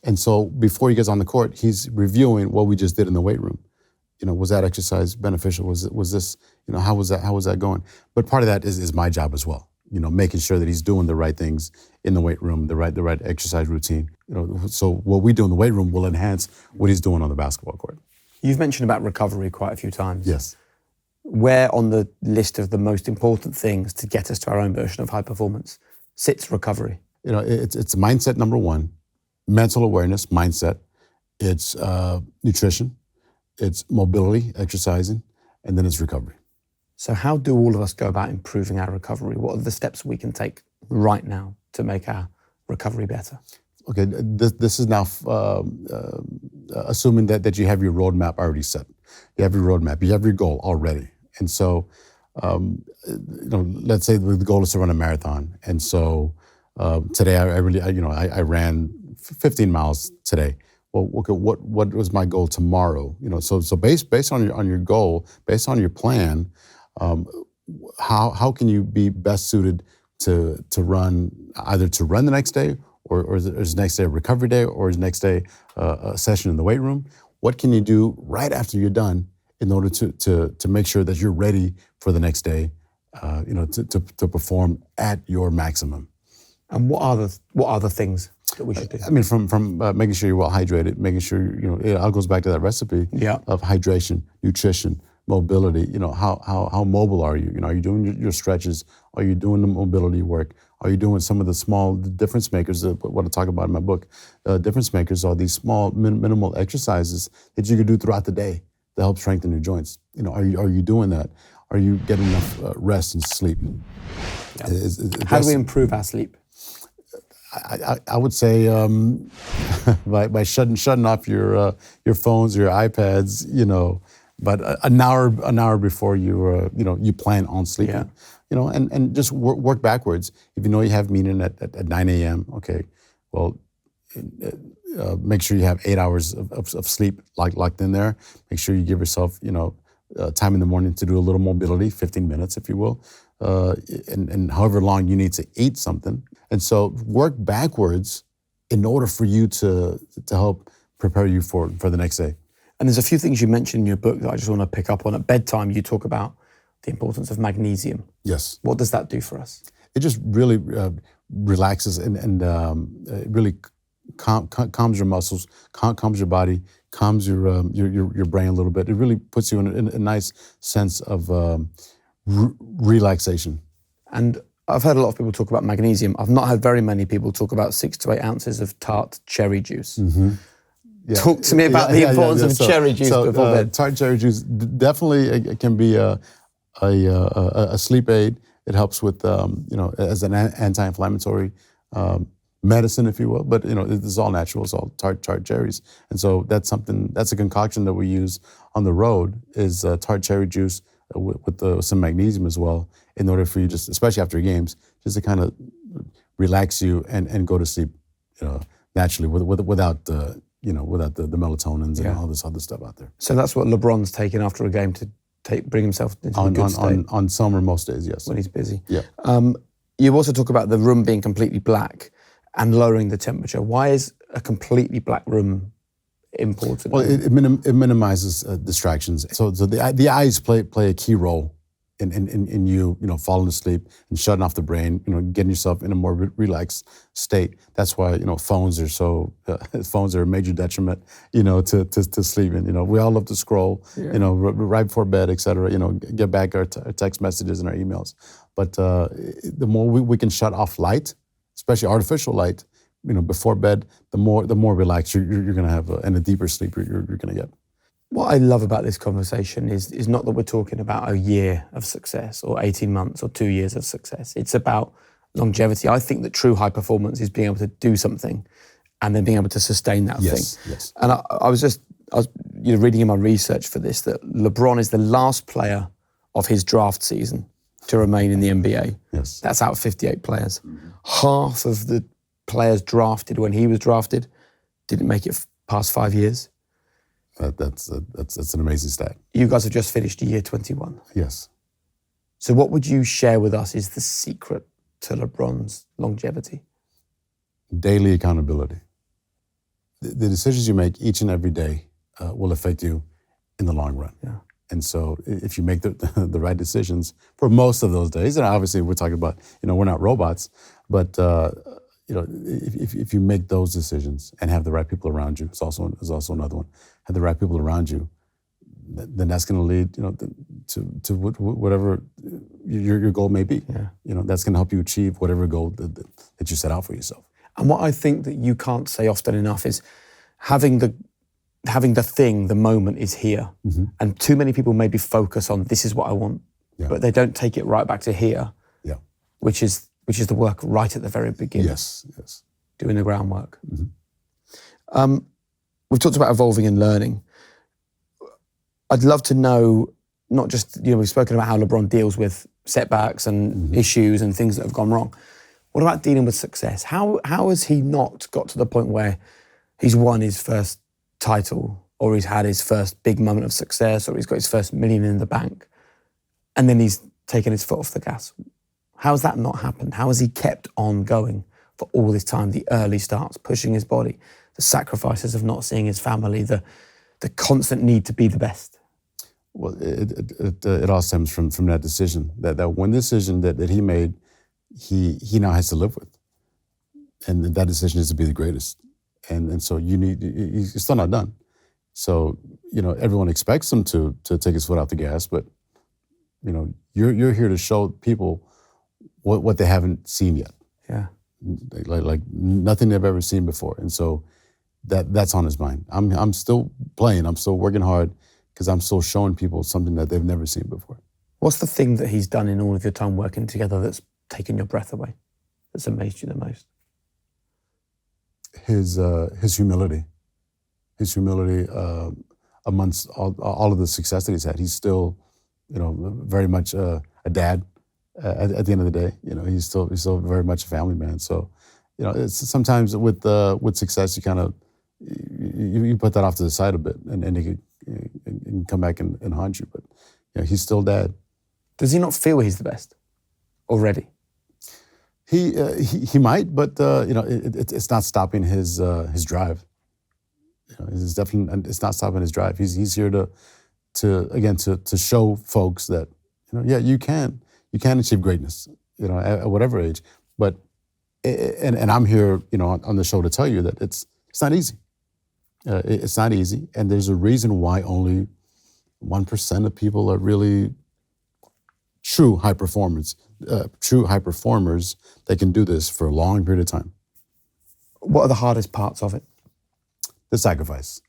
And so before he gets on the court, he's reviewing what we just did in the weight room. Was that exercise beneficial? Was this, how was that going? But part of that is my job as well. Making sure that he's doing the right things in the weight room, the right exercise routine. So what we do in the weight room will enhance what he's doing on the basketball court. You've mentioned about recovery quite a few times. Yes. Where on the list of the most important things to get us to our own version of high performance sits recovery? It's mindset number one, mental awareness, mindset. It's nutrition. It's mobility, exercising, and then it's recovery. So how do all of us go about improving our recovery? What are the steps we can take right now to make our recovery better? Okay, this is now assuming that you have your roadmap already set. You have your roadmap, you have your goal already. And so, let's say the goal is to run a marathon. And so today I ran 15 miles today. Well, okay, what was my goal tomorrow? So based on your goal, based on your plan, how can you be best suited to run the next day, or is next day a recovery day, or is next day a session in the weight room? What can you do right after you're done in order to make sure that you're ready for the next day, to perform at your maximum? And what are the things that we should do? I mean, from making sure you're well hydrated, making sure it all goes back to that recipe of hydration, nutrition, mobility. How mobile are you? Are you doing your stretches? Are you doing the mobility work? Are you doing some of the small difference makers? What I talk about in my book, difference makers are these small minimal exercises that you can do throughout the day to help strengthen your joints. Are you doing that? Are you getting enough rest and sleep? How do we improve our sleep? I would say by shutting off your phones or your iPads, but an hour before you plan on sleeping, and just work backwards. If you know you have meeting at 9 a.m., okay, well, make sure you have 8 hours of sleep locked in there. Make sure you give yourself time in the morning to do a little mobility, 15 minutes, if you will, and however long you need to eat something. And so work backwards in order for you to help prepare you for the next day. And there's a few things you mentioned in your book that I just want to pick up on. At bedtime, you talk about the importance of magnesium. Yes. What does that do for us? It just really relaxes and really calms your muscles, calms your body, calms your brain a little bit. It really puts you in a nice sense of relaxation. And I've heard a lot of people talk about magnesium. I've not heard very many people talk about 6 to 8 ounces of Tart cherry juice. Mm-hmm. Yeah. Talk to me about the importance of cherry juice before bed. Tart cherry juice definitely can be a sleep aid. It helps with as an anti-inflammatory medicine, if you will. But it's all natural. It's all tart cherries, and so that's a concoction that we use on the road is tart cherry juice with some magnesium as well, in order for you especially after games, just to kind of relax you and go to sleep, naturally without the melatonins and all this other stuff out there. So that's what LeBron's taking after a game to bring himself into a good state. On some or most days, yes. When he's busy. Yeah. You also talk about the room being completely black and lowering the temperature. Why is a completely black room important? Well, it minimizes distractions. So the eyes play a key role in you falling asleep and shutting off the brain, getting yourself in a more relaxed state. That's why phones are a major detriment to sleeping. We all love to scroll, right before bed, etc. Get back our text messages and our emails. But the more we can shut off light, especially artificial light, before bed, the more relaxed you're going to have and a deeper sleep you're going to get. What I love about this conversation is not that we're talking about a year of success or 18 months or 2 years of success. It's about longevity. I think that true high performance is being able to do something and then being able to sustain that thing. Yes. And I was reading in my research for this that LeBron is the last player of his draft season to remain in the NBA. Yes. That's out of 58 players. Half of the players drafted when he was drafted didn't make it past 5 years. That's an amazing stat. You guys have just finished year 21. Yes. So what would you share with us is the secret to LeBron's longevity? Daily accountability. The decisions you make each and every day will affect you in the long run. Yeah. And so if you make the right decisions for most of those days, and obviously we're talking about, we're not robots, but if you make those decisions and have the right people around you, is also another one. Have the right people around you, then that's going to lead, to whatever your goal may be. Yeah. That's going to help you achieve whatever goal that you set out for yourself. And what I think that you can't say often enough is having the thing, the moment is here. Mm-hmm. And too many people maybe focus on this is what I want, but they don't take it right back to here, which is the work right at the very beginning. Yes. Doing the groundwork. We've talked about evolving and learning. I'd love to know, not just, we've spoken about how LeBron deals with setbacks and issues and things that have gone wrong. What about dealing with success? How has he not got to the point where he's won his first title, or he's had his first big moment of success, or he's got his first million in the bank, and then he's taken his foot off the gas? How has that not happened? How has he kept on going for all this time? The early starts, pushing his body, the sacrifices of not seeing his family, the constant need to be the best. Well, it all stems from that decision, that one decision that he made, he now has to live with, and that decision is to be the greatest, and so he's still not done. So everyone expects him to take his foot off the gas, but you're here to show people what they haven't seen yet. Yeah, like nothing they've ever seen before, and so that's on his mind. I'm still playing. I'm still working hard because I'm still showing people something that they've never seen before. What's the thing that he's done in all of your time working together that's taken your breath away, that's amazed you the most? His humility. His humility amongst all of the success that he's had. He's still, very much a dad. At the end of the day, he's still very much a family man. So, it's sometimes with success, you kind of you put that off to the side a bit, and it can come back and haunt you. But he's still dad. Does he not feel he's the best already? He might, but it's not stopping his drive. It's not stopping his drive. He's here to show folks that you can achieve greatness at whatever age. But and I'm here on the show to tell you that it's not easy. It's not easy, and there's a reason why only 1% of people are really true high performers that can do this for a long period of time. What are the hardest parts of it? The sacrifice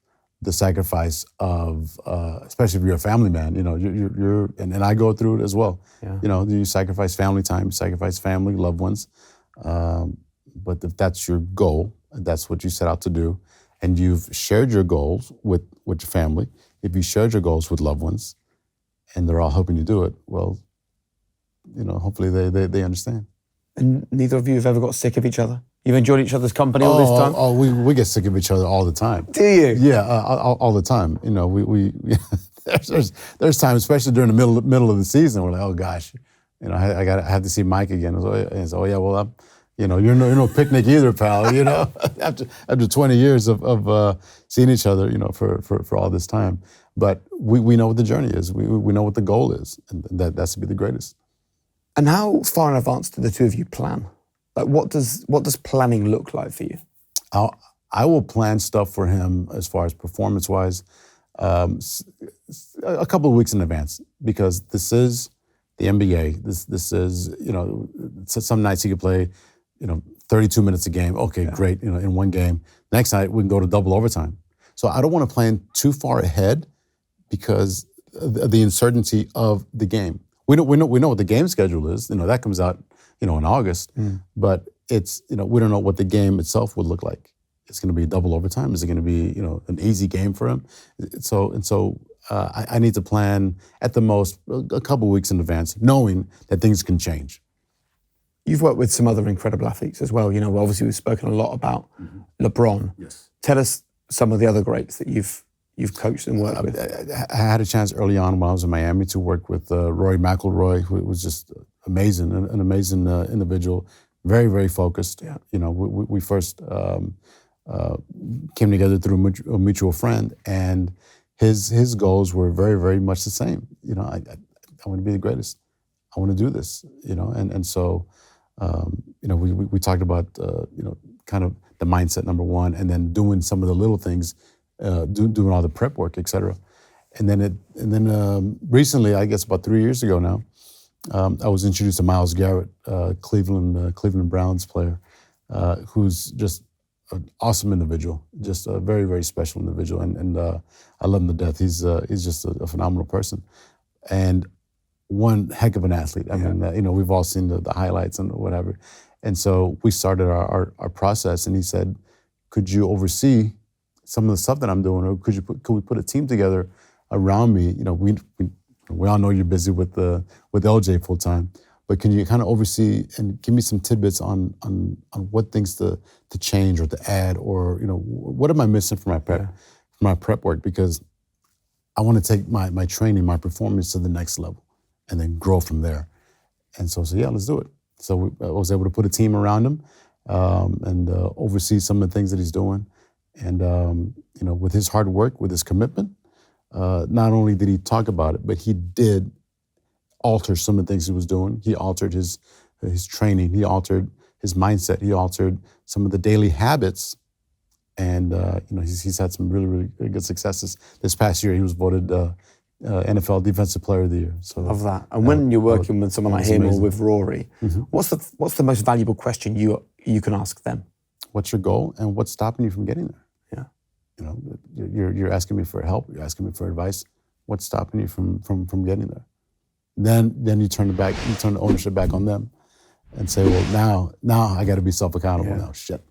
of, especially if you're a family man, you're and I go through it as well. Yeah. You sacrifice family time, you sacrifice family, loved ones. But if that's your goal, that's what you set out to do, and you've shared your goals with your family, if you shared your goals with loved ones, and they're all helping you do it, well, hopefully they understand. And neither of you have ever got sick of each other? You've enjoyed each other's company all this time? Oh, we get sick of each other all the time. Do you? Yeah, all the time. We there's times, especially during the middle of the season, we're like, oh gosh, I have to see Mike again. And so, oh yeah, well, you're no picnic either, pal. After 20 years of seeing each other, for all this time. But we know what the journey is. We know what the goal is, and that's to be the greatest. And how far in advance do the two of you plan? Like, what does planning look like for you? I will plan stuff for him as far as performance-wise a couple of weeks in advance, because this is the NBA. This is, some nights he could play, 32 minutes a game. Okay, great, in one game. Next night we can go to double overtime. So I don't want to plan too far ahead because of the uncertainty of the game. We know what the game schedule is. That comes out, in August. But it's, we don't know what the game itself would look like. It's going to be double overtime. Is it going to be, an easy game for him? So I need to plan at the most a couple of weeks in advance, knowing that things can change. You've worked with some other incredible athletes as well. Obviously we've spoken a lot about LeBron. Yes. Tell us some of the other greats that you've coached and worked with. I had a chance early on when I was in Miami to work with Rory McIlroy, who was just amazing, an amazing individual, very, very focused. Yeah. We first came together through a mutual friend, and his goals were very, very much the same. I want to be the greatest. I want to do this. And so we talked about kind of the mindset, number one, and then doing some of the little things, doing all the prep work, et cetera. And then recently, I guess about 3 years ago now, I was introduced to Myles Garrett, Cleveland Browns player, who's just an awesome individual, just a very, very special individual, and I love him to death. He's just a phenomenal person. And one heck of an athlete. I mean, we've all seen the highlights and whatever. And so we started our process, and he said, could you oversee some of the stuff that I'm doing, or could we put a team together around me? We all know you're busy with LJ full time, but can you kind of oversee and give me some tidbits on what things to change or to add, or what am I missing for my prep work? Because I want to take my training, my performance to the next level, and then grow from there. And so yeah, let's do it. So I was able to put a team around him and oversee some of the things that he's doing. And with his hard work, with his commitment, not only did he talk about it, but he did alter some of the things he was doing. He altered his training. He altered his mindset. He altered some of the daily habits. And he's had some really, really good successes. This past year, he was voted NFL Defensive Player of the Year. So love that. And when you're working with someone like him or with Rory, Mm-hmm. what's the most valuable question you can ask them? What's your goal, and what's stopping you from getting there? You're asking me for help. You're asking me for advice. What's stopping you from getting there? Then you turn the ownership back on them, and say, well, now I got to be self-accountable now. Shit.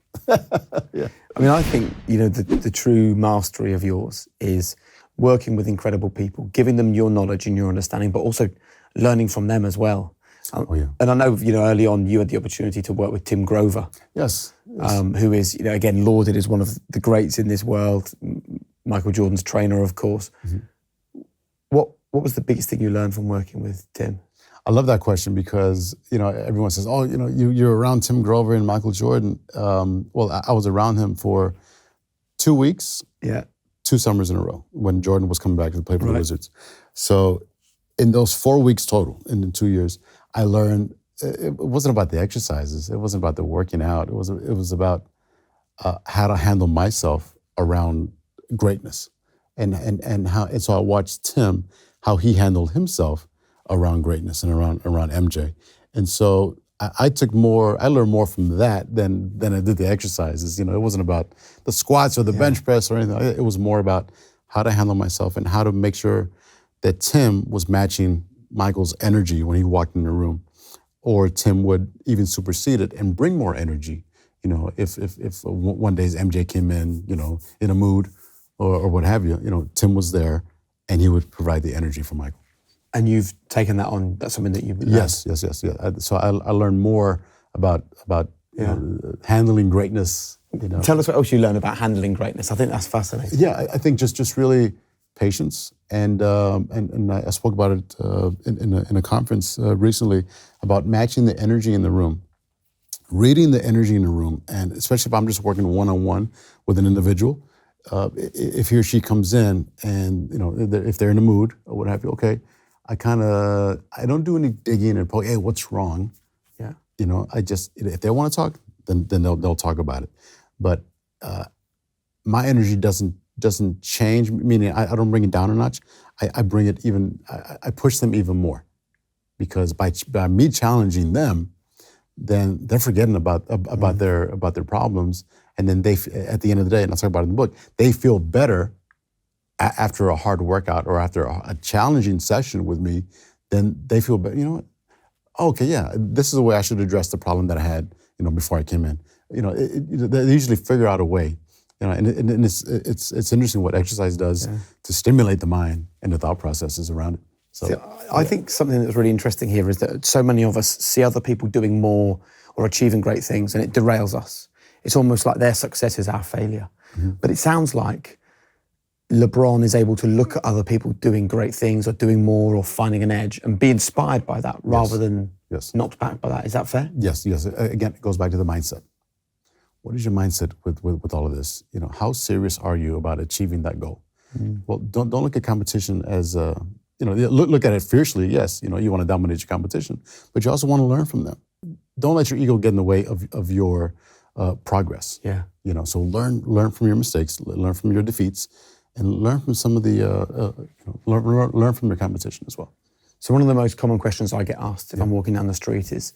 Yeah. I mean, I think the true mastery of yours is working with incredible people, giving them your knowledge and your understanding, but also learning from them as well. And I know, early on you had the opportunity to work with Tim Grover. Yes. Who is, again, lauded as one of the greats in this world, Michael Jordan's trainer, of course. Mm-hmm. What was the biggest thing you learned from working with Tim? I love that question because, everyone says, oh, you're around Tim Grover and Michael Jordan. Well, I was around him for 2 weeks, 2 summers in a row when Jordan was coming back to play for the Wizards. So in those 4 weeks total, in 2 years, I learned it wasn't about the exercises. It wasn't about the working out. It was about how to handle myself around greatness, and so I watched Tim, how he handled himself around greatness and around MJ, and so I learned more from that than I did the exercises. It wasn't about the squats or the bench press or anything. It was more about how to handle myself and how to make sure that Tim was matching Michael's energy when he walked in the room, or Tim would even supersede it and bring more energy. If one day's MJ came in, in a mood or what have you, Tim was there and he would provide the energy for Michael. And you've taken that on. That's something that you've learned. Yes. So I learned more about handling greatness. Tell us what else you learned about handling greatness. I think that's fascinating. Yeah, I think just really patience, and I spoke about it in a conference recently about matching the energy in the room, reading the energy in the room, and especially if I'm just working one-on-one with an individual, if he or she comes in and if they're in a mood or what have you, okay, I don't do any digging and poke. Hey, what's wrong? Yeah. I just, if they want to talk, then they'll talk about it, but my energy doesn't change, meaning I don't bring it down a notch. I bring it I push them even more, because by me challenging them, then they're forgetting about their problems, and then they, at the end of the day, and I'll talk about it in the book, they feel better after a hard workout or after a challenging session with me. Then they feel better. You know what? Okay, yeah, this is the way I should address the problem that I had, before I came in. They usually figure out a way. And it's interesting what exercise does to stimulate the mind and the thought processes around it. So I think something that's really interesting here is that so many of us see other people doing more or achieving great things, and it derails us. It's almost like their success is our failure. Mm-hmm. But it sounds like LeBron is able to look at other people doing great things or doing more or finding an edge and be inspired by that rather than knocked back by that. Is that fair? Yes. Again, it goes back to the mindset. What is your mindset with all of this? How serious are you about achieving that goal? Mm. Well, don't look at competition as look at it fiercely. Yes, you want to dominate your competition, but you also want to learn from them. Don't let your ego get in the way of your progress. Yeah. So learn from your mistakes, learn from your defeats, and learn from some of the learn from your competition as well. So one of the most common questions I get asked if I'm walking down the street is,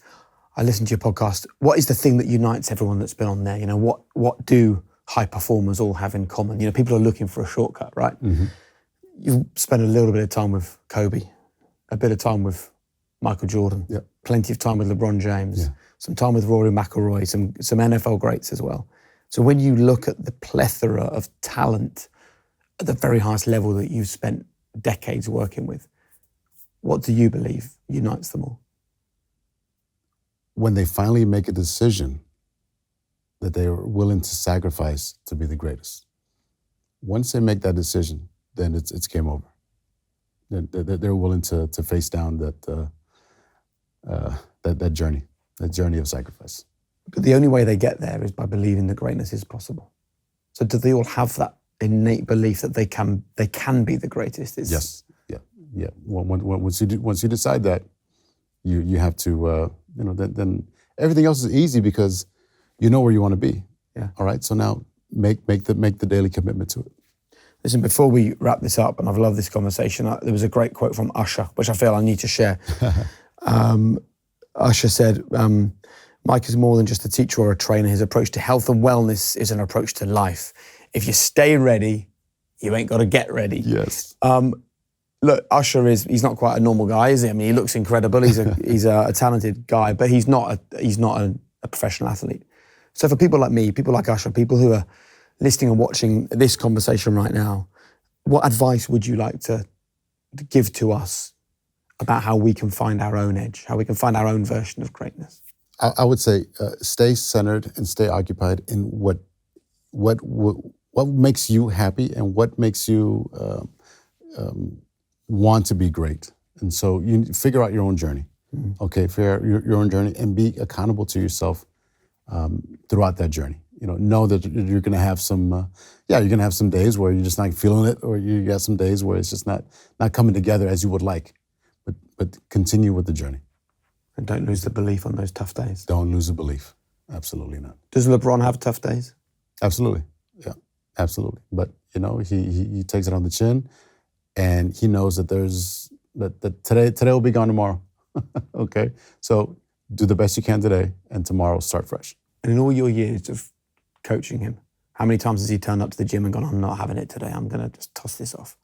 I listen to your podcast, what is the thing that unites everyone that's been on there? What do high performers all have in common? People are looking for a shortcut, right? Mm-hmm. You've spent a little bit of time with Kobe, a bit of time with Michael Jordan, Yeah. plenty of time with LeBron James, Yeah. some time with Rory McIlroy, some NFL greats as well. So when you look at the plethora of talent at the very highest level that you've spent decades working with, what do you believe unites them all? When they finally make a decision that they are willing to sacrifice to be the greatest. Once they make that decision, then it's game over. Then they're willing to face down that journey of sacrifice. But the only way they get there is by believing that greatness is possible. So do they all have that innate belief that they can be the greatest? Yes. Yeah. Once you decide that, you have to then everything else is easy because you know where you want to be. Yeah. All right. So now make the daily commitment to it. Listen, before we wrap this up, and I've loved this conversation, there was a great quote from Usher, which I feel I need to share. Usher said, Mike is more than just a teacher or a trainer. His approach to health and wellness is an approach to life. If you stay ready, you ain't got to get ready. Yes. Look, Usher he's not quite a normal guy, is he? I mean, he looks incredible. He's a talented guy, but he's not a professional athlete. So for people like me, people like Usher, people who are listening and watching this conversation right now, what advice would you like to give to us about how we can find our own edge, how we can find our own version of greatness? I would say stay centered and stay occupied in what makes you happy and what makes you want to be great. And so you figure out your own journey. Mm-hmm. Okay, figure out your own journey and be accountable to yourself throughout that journey. Know that you're going to have some, you're going to have some days where you're just not feeling it, or you got some days where it's just not coming together as you would like. But continue with the journey. And don't lose the belief on those tough days. Don't lose the belief. Absolutely not. Does LeBron have tough days? Absolutely. Yeah, absolutely. But he takes it on the chin, and he knows that that today will be gone tomorrow. Okay, so do the best you can today, and tomorrow start fresh. And in all your years of coaching him, how many times has he turned up to the gym and gone, I'm not having it today, I'm going to just toss this off?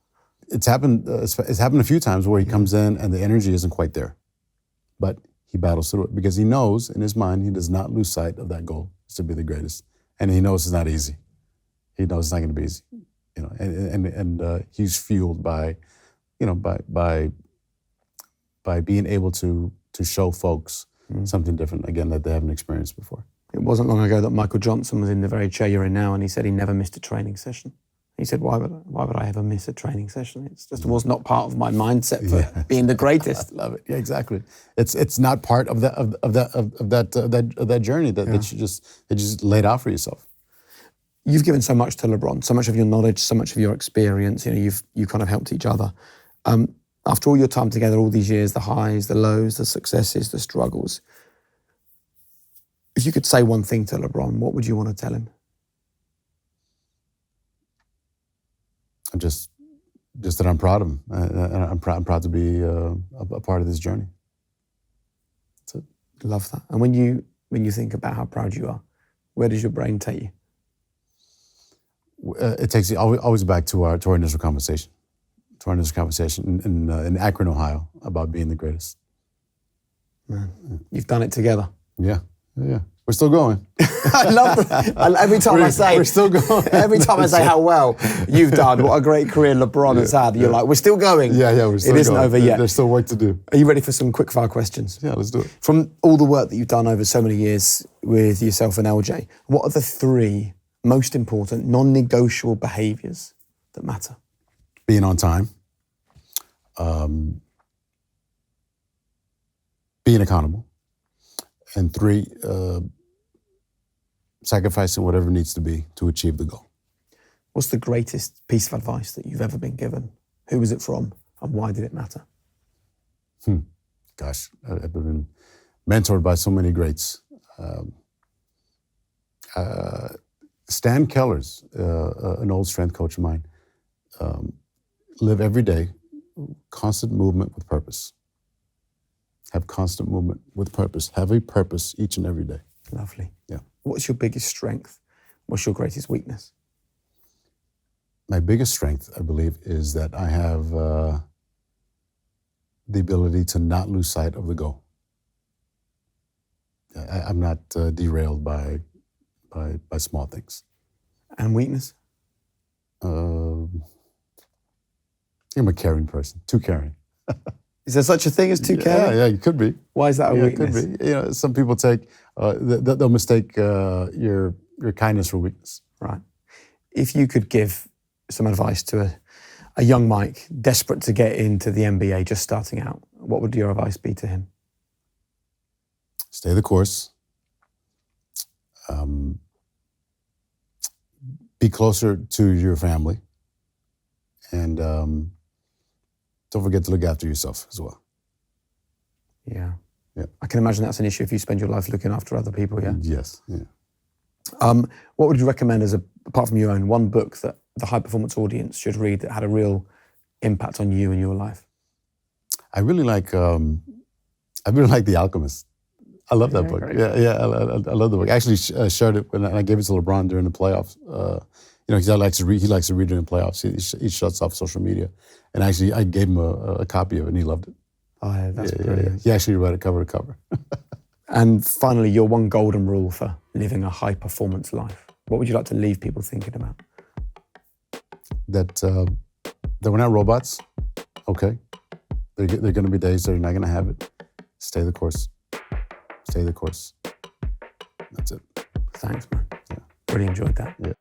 It's happened a few times where he comes in and the energy isn't quite there. But he battles through it because he knows in his mind he does not lose sight of that goal, is to be the greatest. And he knows it's not easy. He knows it's not going to be easy. And he's fueled by being able to show folks something different, again, that they haven't experienced before. It wasn't long ago that Michael Johnson was in the very chair you're in now, and he said he never missed a training session. He said, why would I ever miss a training session? It just was not part of my mindset for being the greatest. I love it. Yeah, exactly. It's not part of that journey that you just laid out for yourself. You've given so much to LeBron, so much of your knowledge, so much of your experience. You kind of helped each other. After all your time together, all these years, the highs, the lows, the successes, the struggles. If you could say one thing to LeBron, what would you want to tell him? Just that I'm proud of him. I'm proud to be a part of this journey. That's it. Love that. And when you think about how proud you are, where does your brain take you? It takes you always back to our initial conversation. To our initial conversation in Akron, Ohio, about being the greatest. Man, you've done it together. Yeah. We're still going. I love that. Every time I say, we're still going. Every time I say how well you've done, what a great career LeBron has had, you're like, we're still going. Yeah, we're still going. It isn't over yet. There's still work to do. Are you ready for some quick fire questions? Yeah, let's do it. From all the work that you've done over so many years with yourself and LJ, what are the 3 most important non-negotiable behaviors that matter? Being on time. Being accountable. And 3, sacrificing whatever needs to be to achieve the goal. What's the greatest piece of advice that you've ever been given? Who was it from, and why did it matter? Gosh, I've been mentored by so many greats. Stan Keller's, an old strength coach of mine, live every day, constant movement with purpose. Have constant movement with purpose. Have a purpose each and every day. Lovely. Yeah. What's your biggest strength? What's your greatest weakness? My biggest strength, I believe, is that I have the ability to not lose sight of the goal. I'm not derailed by small things. And weakness? I'm a caring person, too caring. Is there such a thing as too caring? Yeah, it could be. Why is that a Yeah, weakness? it could be. You know, some people they'll mistake your kindness for weakness. Right. If you could give some advice to a young Mike desperate to get into the NBA, just starting out, what would your advice be to him? Stay the course. Be closer to your family. And don't forget to look after yourself as well. Yeah. Yeah. I can imagine that's an issue if you spend your life looking after other people, yeah? Yes. Yeah. What would you recommend apart from your own, one book that the high performance audience should read that had a real impact on you and your life? I really like The Alchemist. I love that book. great. Yeah, I love the book. I actually shared it when I gave it to LeBron during the playoffs. You know, he likes to read during the playoffs. He shuts off social media. And actually, I gave him a copy of it, and he loved it. Oh, yeah, that's Yeah. brilliant. He actually read it cover to cover. And finally, your one golden rule for living a high performance life. What would you like to leave people thinking about? That we're not robots. Okay, there are going to be days that you're not going to have it. Stay the course. Stay the course. That's it. Thanks, man. Yeah. Really enjoyed that. Yeah.